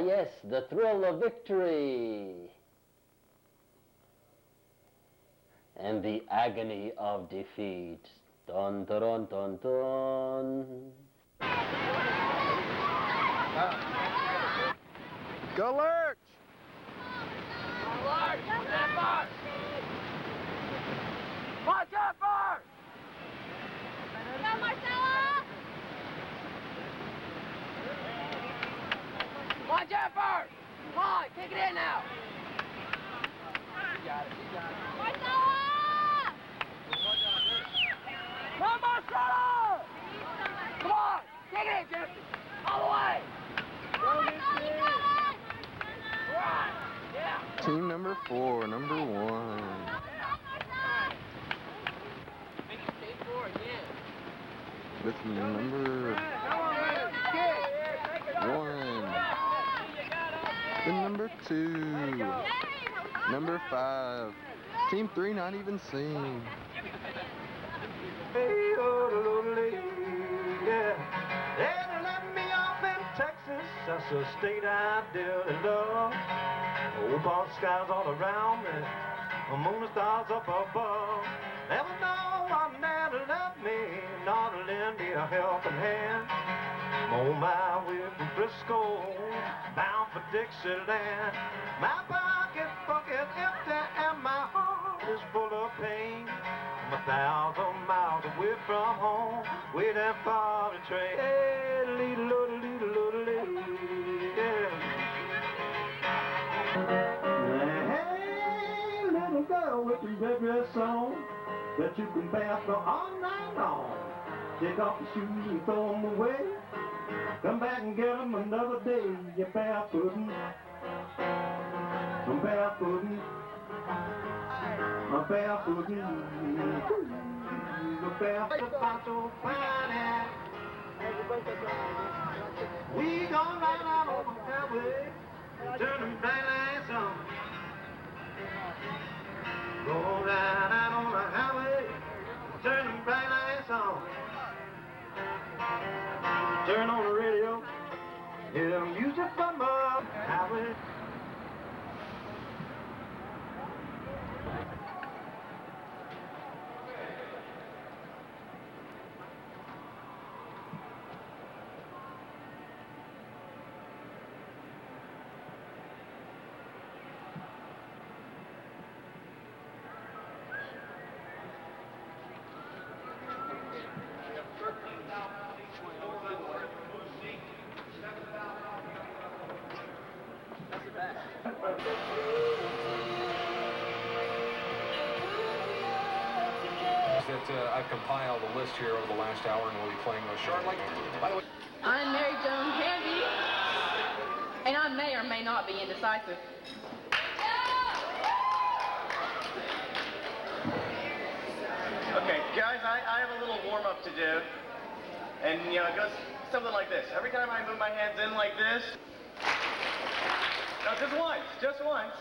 Speaker 1: yes, the thrill of victory. And the agony of defeat. Dun dun dun dun dun.
Speaker 5: Go Lurch!
Speaker 16: Watch out for! Go, Marcella! Watch out for! Come on, kick it in now! You got it, you got it. Marcella! Come on, Marcella! Come on, kick it in, Jesse! All the way! Marcella, you got it! Right, yeah!
Speaker 5: Team number 4, number 1. With number 1. Then number 2. Number 5. Team 3 not even seen.
Speaker 17: Hey, yeah. They let me off in Texas. That's a state I dearly love. Opal skies all around me, the moon and stars up above. Never know one man to love me, nor to lend me a helping hand. I'm on my way from Frisco, bound for Dixieland. My pocketbook is empty and my heart is full of pain. I'm 1,000 miles away from home, waiting for the train. Hey, hey, little girl with the red dress on, that you can bath for all night long. Take off your shoes and throw them away. Come back and get them another day. You're barefootin'. I'm barefootin'. I'm barefootin'. I'm barefootin'. We gon' ride out on the highway, turn them bright lights on. Go ride out on the highway, turn them bright lights on. Turn on the radio, hear the music from the highway.
Speaker 18: That I've compiled a list here over the last hour, and we'll be playing those short. By the way,
Speaker 19: I'm Mary Joan Handy, and I may or may not be indecisive.
Speaker 20: Okay, guys, I have a little warm-up to do, and you know, it goes something like this. Every time I move my hands in like this, no, just once.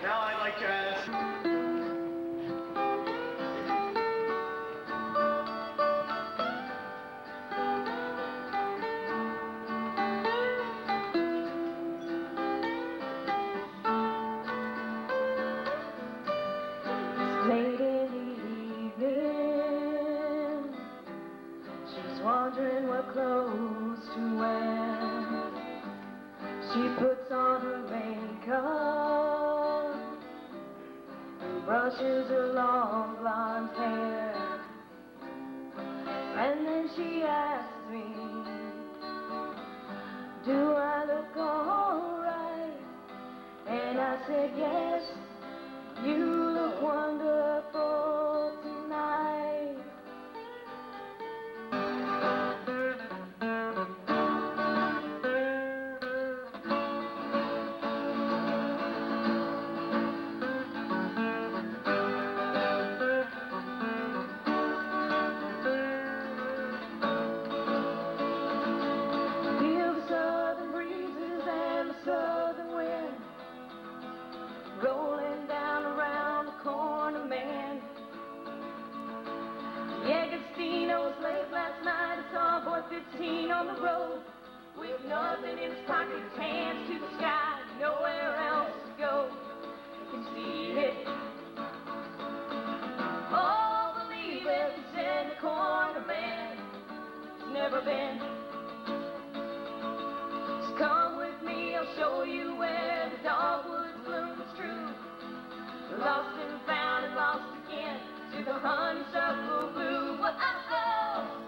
Speaker 20: Now I'd like to ask...
Speaker 4: Late in the evening, she's wondering what clothes to wear. She puts on her makeup and brushes her long blonde hair. And then she asks me, do I look alright? And I said, yes, you look wonderful tonight. Feel the southern breezes and 15 on the road, with nothing in his pockets, hands to the sky, nowhere else to go. You can see it. All the leaves in the corner, man, it's never been. So come with me, I'll show you where the dogwood bloom is true. Lost and found and lost again to the honeysuckle blue. Whoa-oh-oh.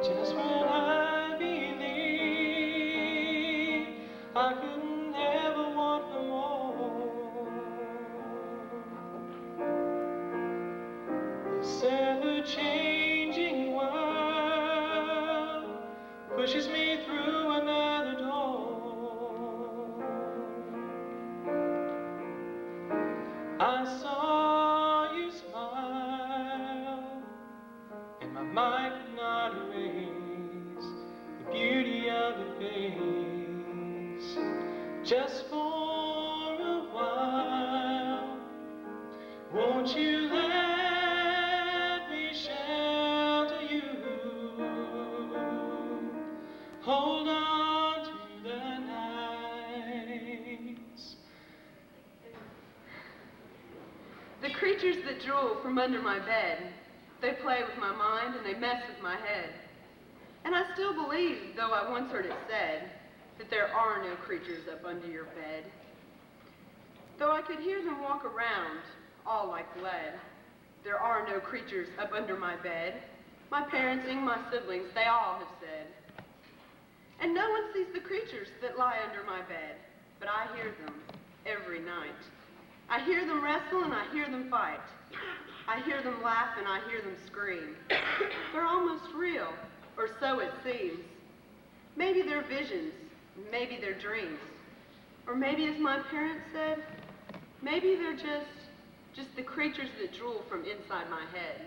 Speaker 17: Just when I believed I could never want no more, this ever-changing world pushes me through another door. I saw you smile, and my mind could not erase the beauty of your face. Just for a while, won't you let me shelter you? Hold on to the nights.
Speaker 19: The creatures that drool from under my bed, they play with my mind and they mess with my head. And I still believe, though I once heard it said, that there are no creatures up under your bed. Though I could hear them walk around, all like lead, there are no creatures up under my bed. My parents and my siblings, they all have said. And no one sees the creatures that lie under my bed, but I hear them every night. I hear them wrestle and I hear them fight. I hear them laugh and I hear them scream. They're almost real, or so it seems. Maybe they're visions, maybe they're dreams. Or maybe, as my parents said, maybe they're just the creatures that drool from inside my head.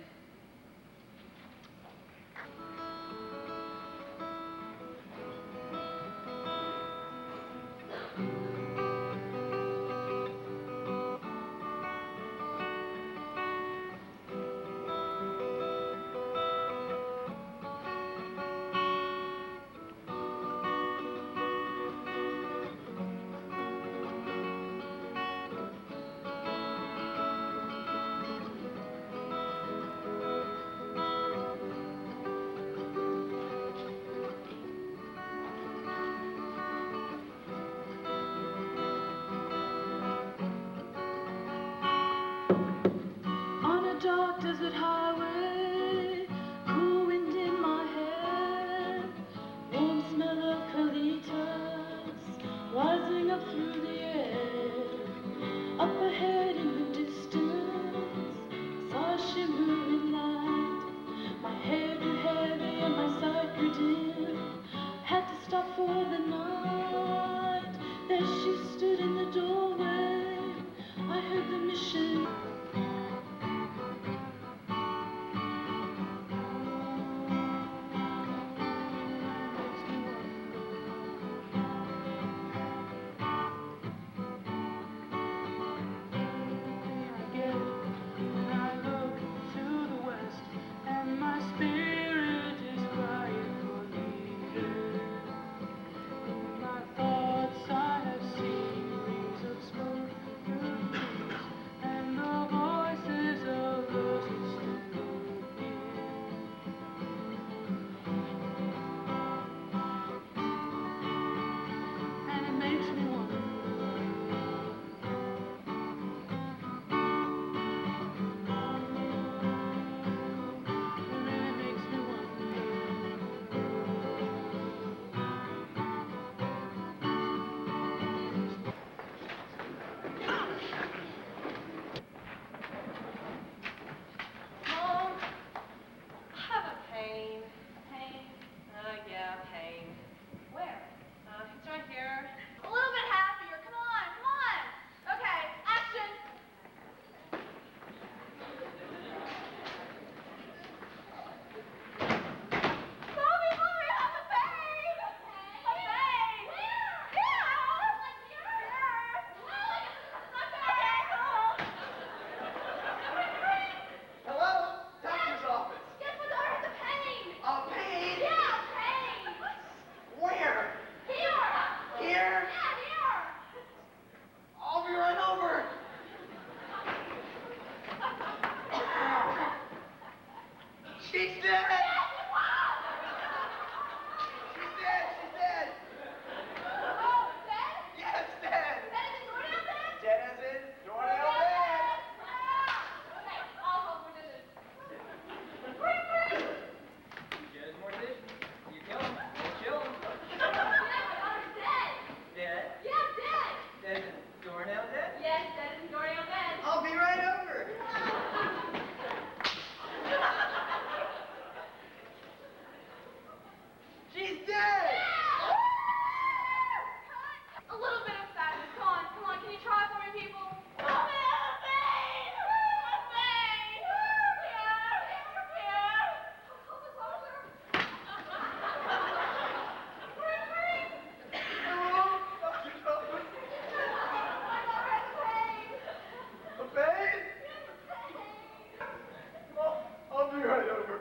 Speaker 16: She's dead! She's dead! She's dead!
Speaker 14: Oh, dead?
Speaker 16: Yes, dead!
Speaker 14: Dead as in doornail dead?
Speaker 16: Dead as in doornail dead!
Speaker 14: Okay, I'll hold for dishes. Bring!
Speaker 16: Get more dishes. You kill him. You kill him.
Speaker 14: Dead!
Speaker 16: Dead?
Speaker 14: Yeah, dead!
Speaker 16: Dead as in doornail dead?
Speaker 14: Yes, dead as in doornail dead.
Speaker 16: I'll be right over. She's dead!
Speaker 14: A little bit of sadness. Come on, can you try for me, people? Help me, help me! Help me! Here! Hold the closer. Bring!
Speaker 16: The pain? I'll be right over.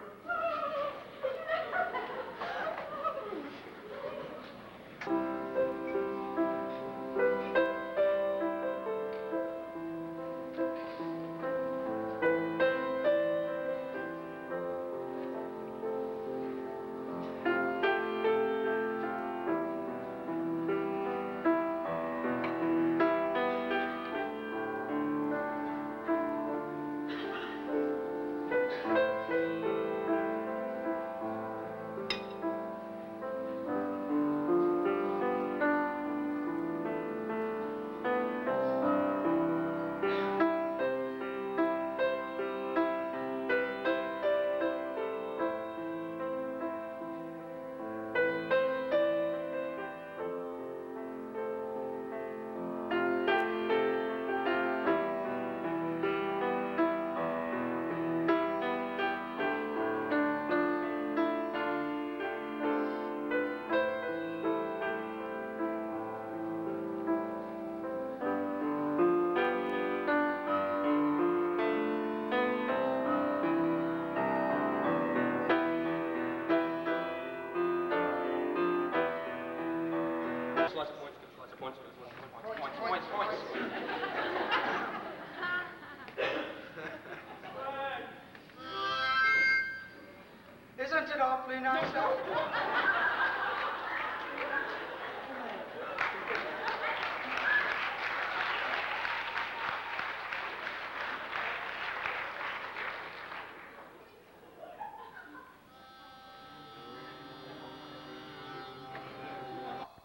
Speaker 16: Isn't it awfully nice out?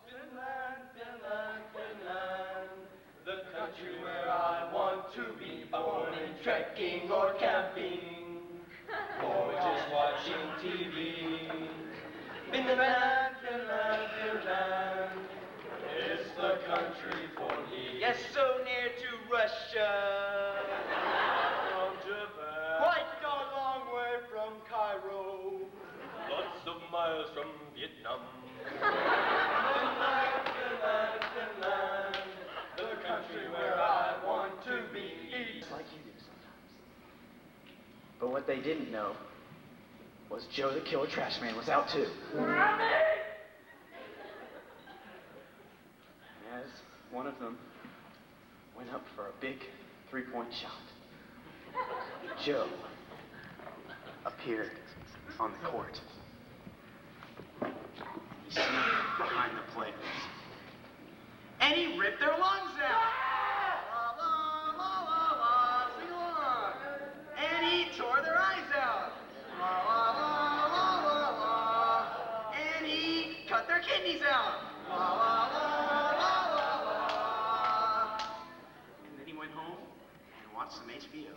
Speaker 20: Finland, Finland, Finland, the country where I want to be born in trekking or camping, or just watching TV. Finland, Finland, Finland, is the country for me.
Speaker 16: Yes, so near to Russia.
Speaker 20: From Japan, quite a long way from Cairo, lots of miles from Vietnam. Finland, Finland, Finland, the country where I want to be.
Speaker 11: It's like you do sometimes. But what they didn't know was Joe the Killer Trash Man was out too. As one of them went up for a big three-point shot, Joe appeared on the court. He snuck behind the players. And he ripped their lungs out! La la la la la, sing along! And he tore their eyes out! La la la la la la! And he cut their kidneys out! La la la la la la! And then he went home and watched some HBO.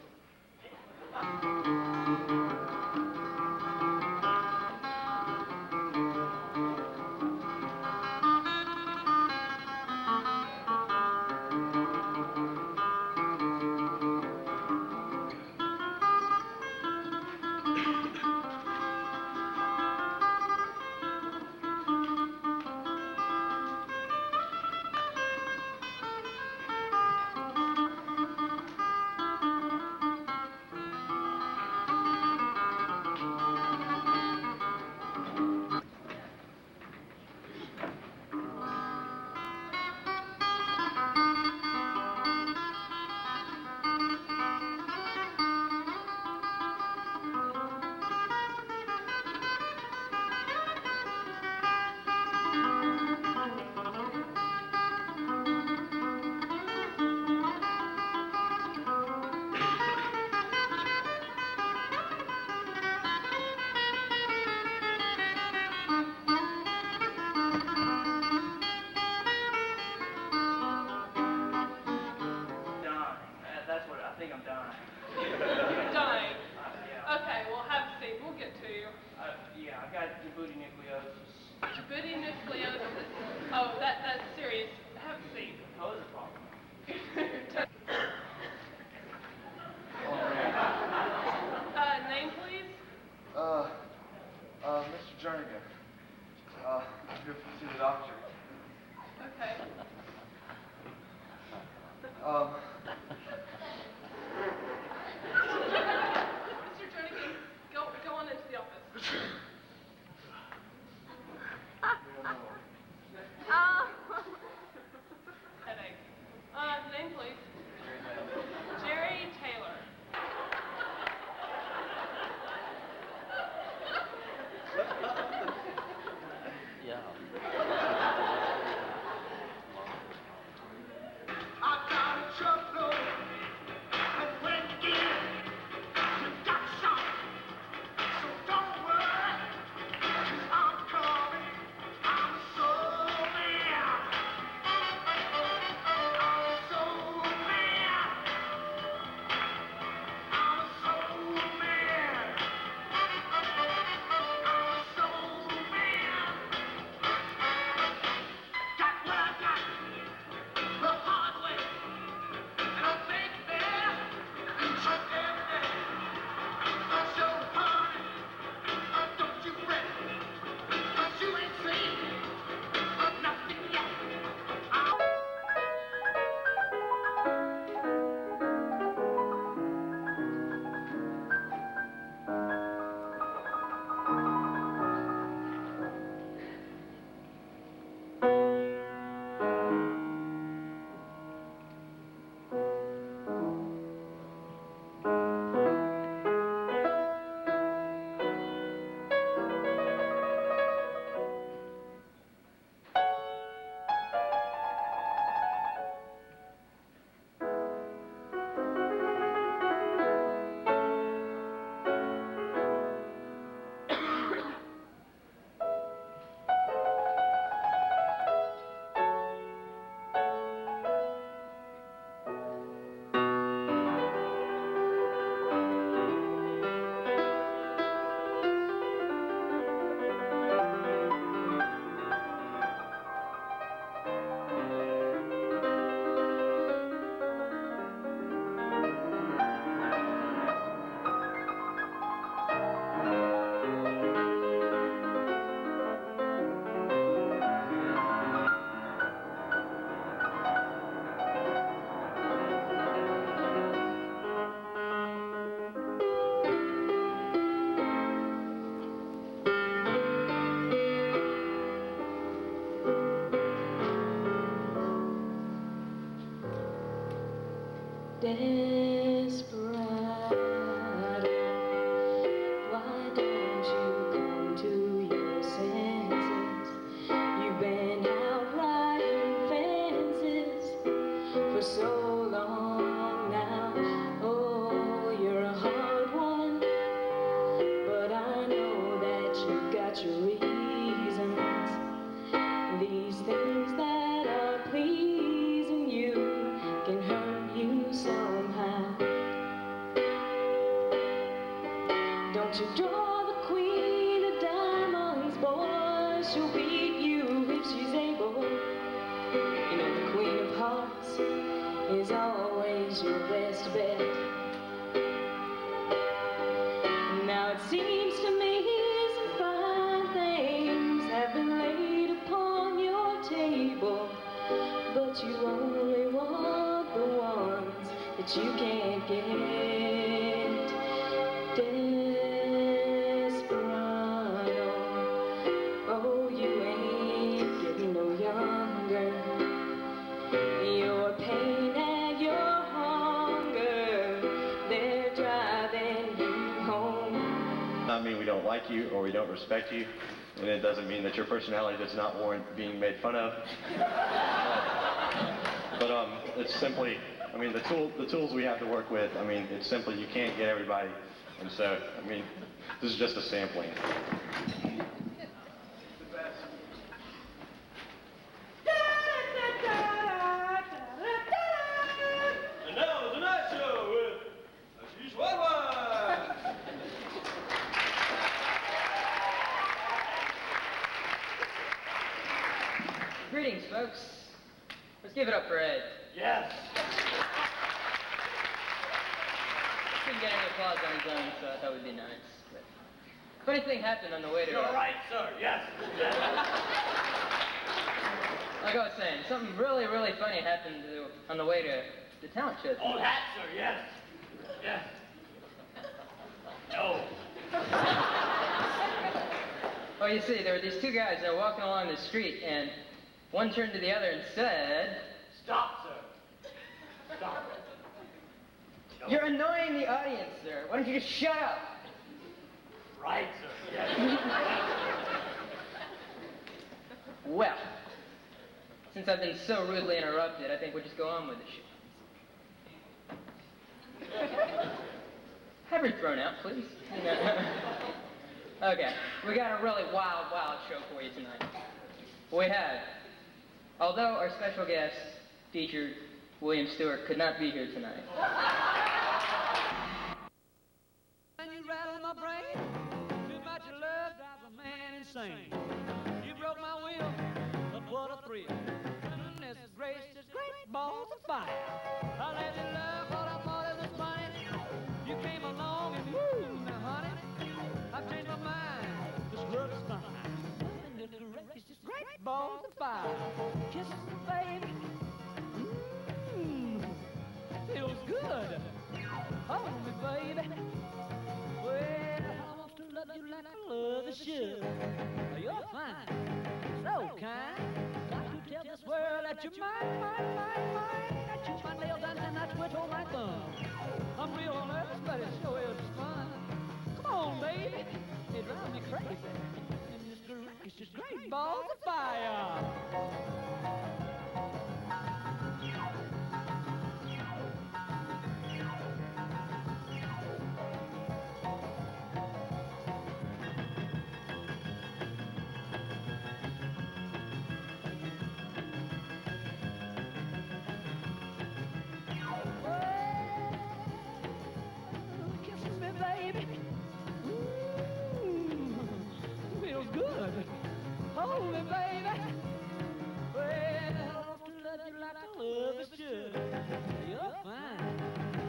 Speaker 5: Jernigan. I'm here to see the doctor.
Speaker 19: Okay. Mr. Jernigan, go on into the office. Headache. Name, please. Jerry Taylor.
Speaker 1: Yeah.
Speaker 20: I got a truckload, and when you get it, you got some. So don't worry, 'cause I'm coming. I'm a soul man. I'm a soul man. I'm a soul man. I'm a soul man. Got what I got the hard way, and I'll make it there each and every day. So honey, don't you fret, 'cause you ain't seen nothing yet.
Speaker 4: Desperado, why don't you come to your senses? You've been out riding fences for so long now. Oh, you're a hard one, but I know that you've got your reasons. These things that are pleasing you can hurt you somehow. Don't you draw the queen of diamonds, boy, she'll beat you if she's able. You know the queen of hearts is always your best bet. Now it seems to me some fine things have been laid upon your table, but you only want the ones that you can't get. Desperado, oh, you ain't getting no younger. Your pain and your hunger, they're driving you home.
Speaker 21: Not mean we don't like you or we don't respect you, and it doesn't mean that your personality does not warrant being made fun of. But it's simply, I mean, the tools we have to work with, I mean, it's simply you can't get everybody, and so, I mean, this is just a sampling.
Speaker 20: And now tonight's show with Ashish Wadwan.
Speaker 22: Greetings, folks. Let's give it up for Ed.
Speaker 5: Yes.
Speaker 22: Couldn't get any applause on his own, so I thought it would be nice. But Funny thing happened on the way to...
Speaker 20: You're right, sir, yes.
Speaker 22: Like I was saying, something really, really funny happened on the way to the talent show.
Speaker 20: Oh, that, sir, yes. Yes. No.
Speaker 22: Well, you see, there were these two guys that were walking along the street, and one turned to the other and said...
Speaker 20: Stop, sir. Stop. No.
Speaker 22: You're annoying the audience, sir. Why don't you just shut up?
Speaker 20: Right, sir, yes.
Speaker 22: Well, since I've been so rudely interrupted, I think we'll just go on with the show. Have her thrown out, please. Okay, we got a really wild, wild show for you tonight. We have, although our special guest, teacher William Stewart, could not be here tonight.
Speaker 2: When you rattle my brain, too much love drives a man insane. You broke my will, but what a thrill. Goodness gracious, great balls of fire. I let you love what I thought it was funny. You came along and woo, now honey, I've changed my mind. This love is fine. Goodness gracious, great balls of fire. Kisses me, baby. Feels good. Hold me, baby. Well, I want to love you like I love a should. You're fine, so kind. Got to tell this world that you're mine, mine, mine, mine. I chew my nails down and I twiddle my thumb. I'm real nervous, but it sure is fun. Come on, baby, it drives me crazy. And this just great balls of fire. Hold me, baby. Well, I want to love you like I love a should. You're fine,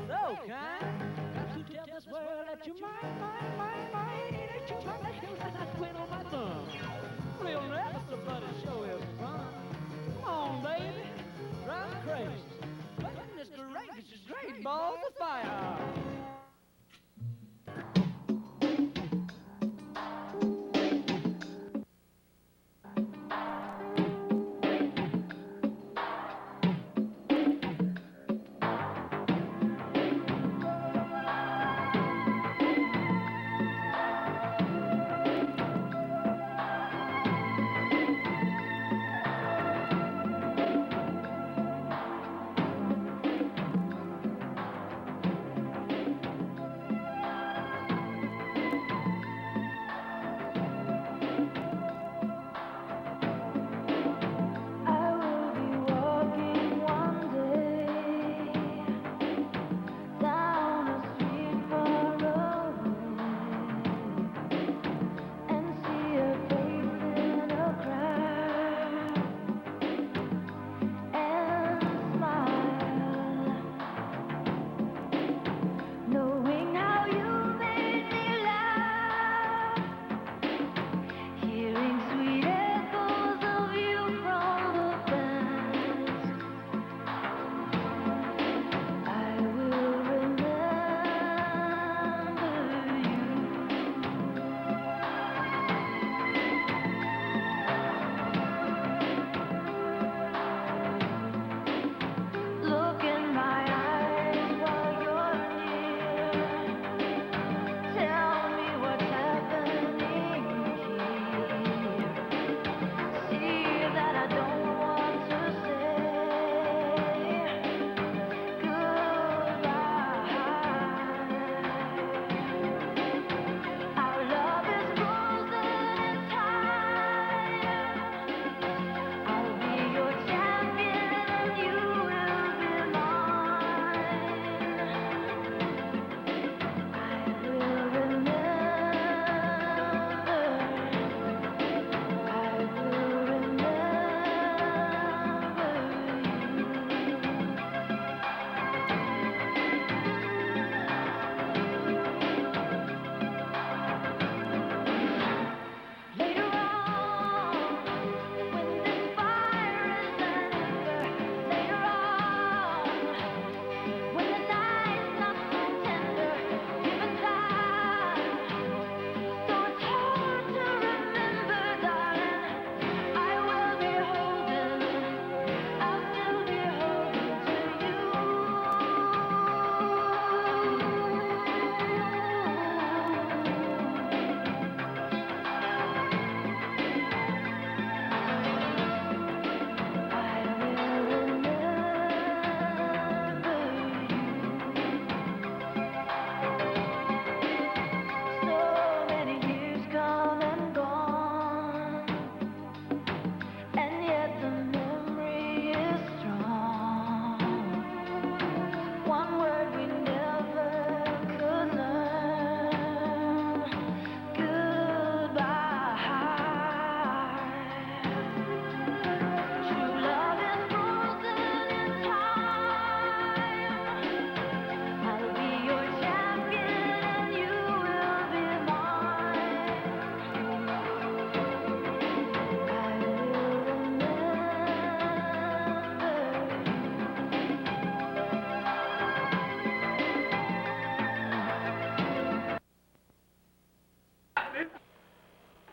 Speaker 2: so kind. Got to tell this world that you're mine, mine, mine, mine. That you're my nails and I twiddle my thumb. Real nervous, but it sure is fun. Come on, baby, drive me crazy. Goodness gracious, great balls of fire.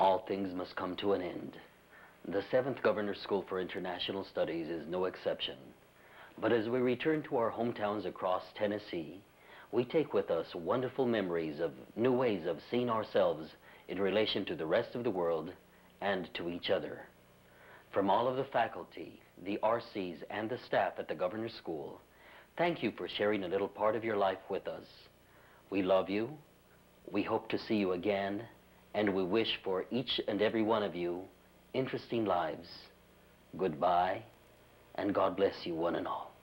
Speaker 1: All things must come to an end. The 7th Governor's School for International Studies is no exception. But as we return to our hometowns across Tennessee, we take with us wonderful memories of new ways of seeing ourselves in relation to the rest of the world and to each other. From all of the faculty, the RCs, and the staff at the Governor's School, thank you for sharing a little part of your life with us. We love you, we hope to see you again, and we wish for each and every one of you interesting lives. Goodbye, and God bless you one and all.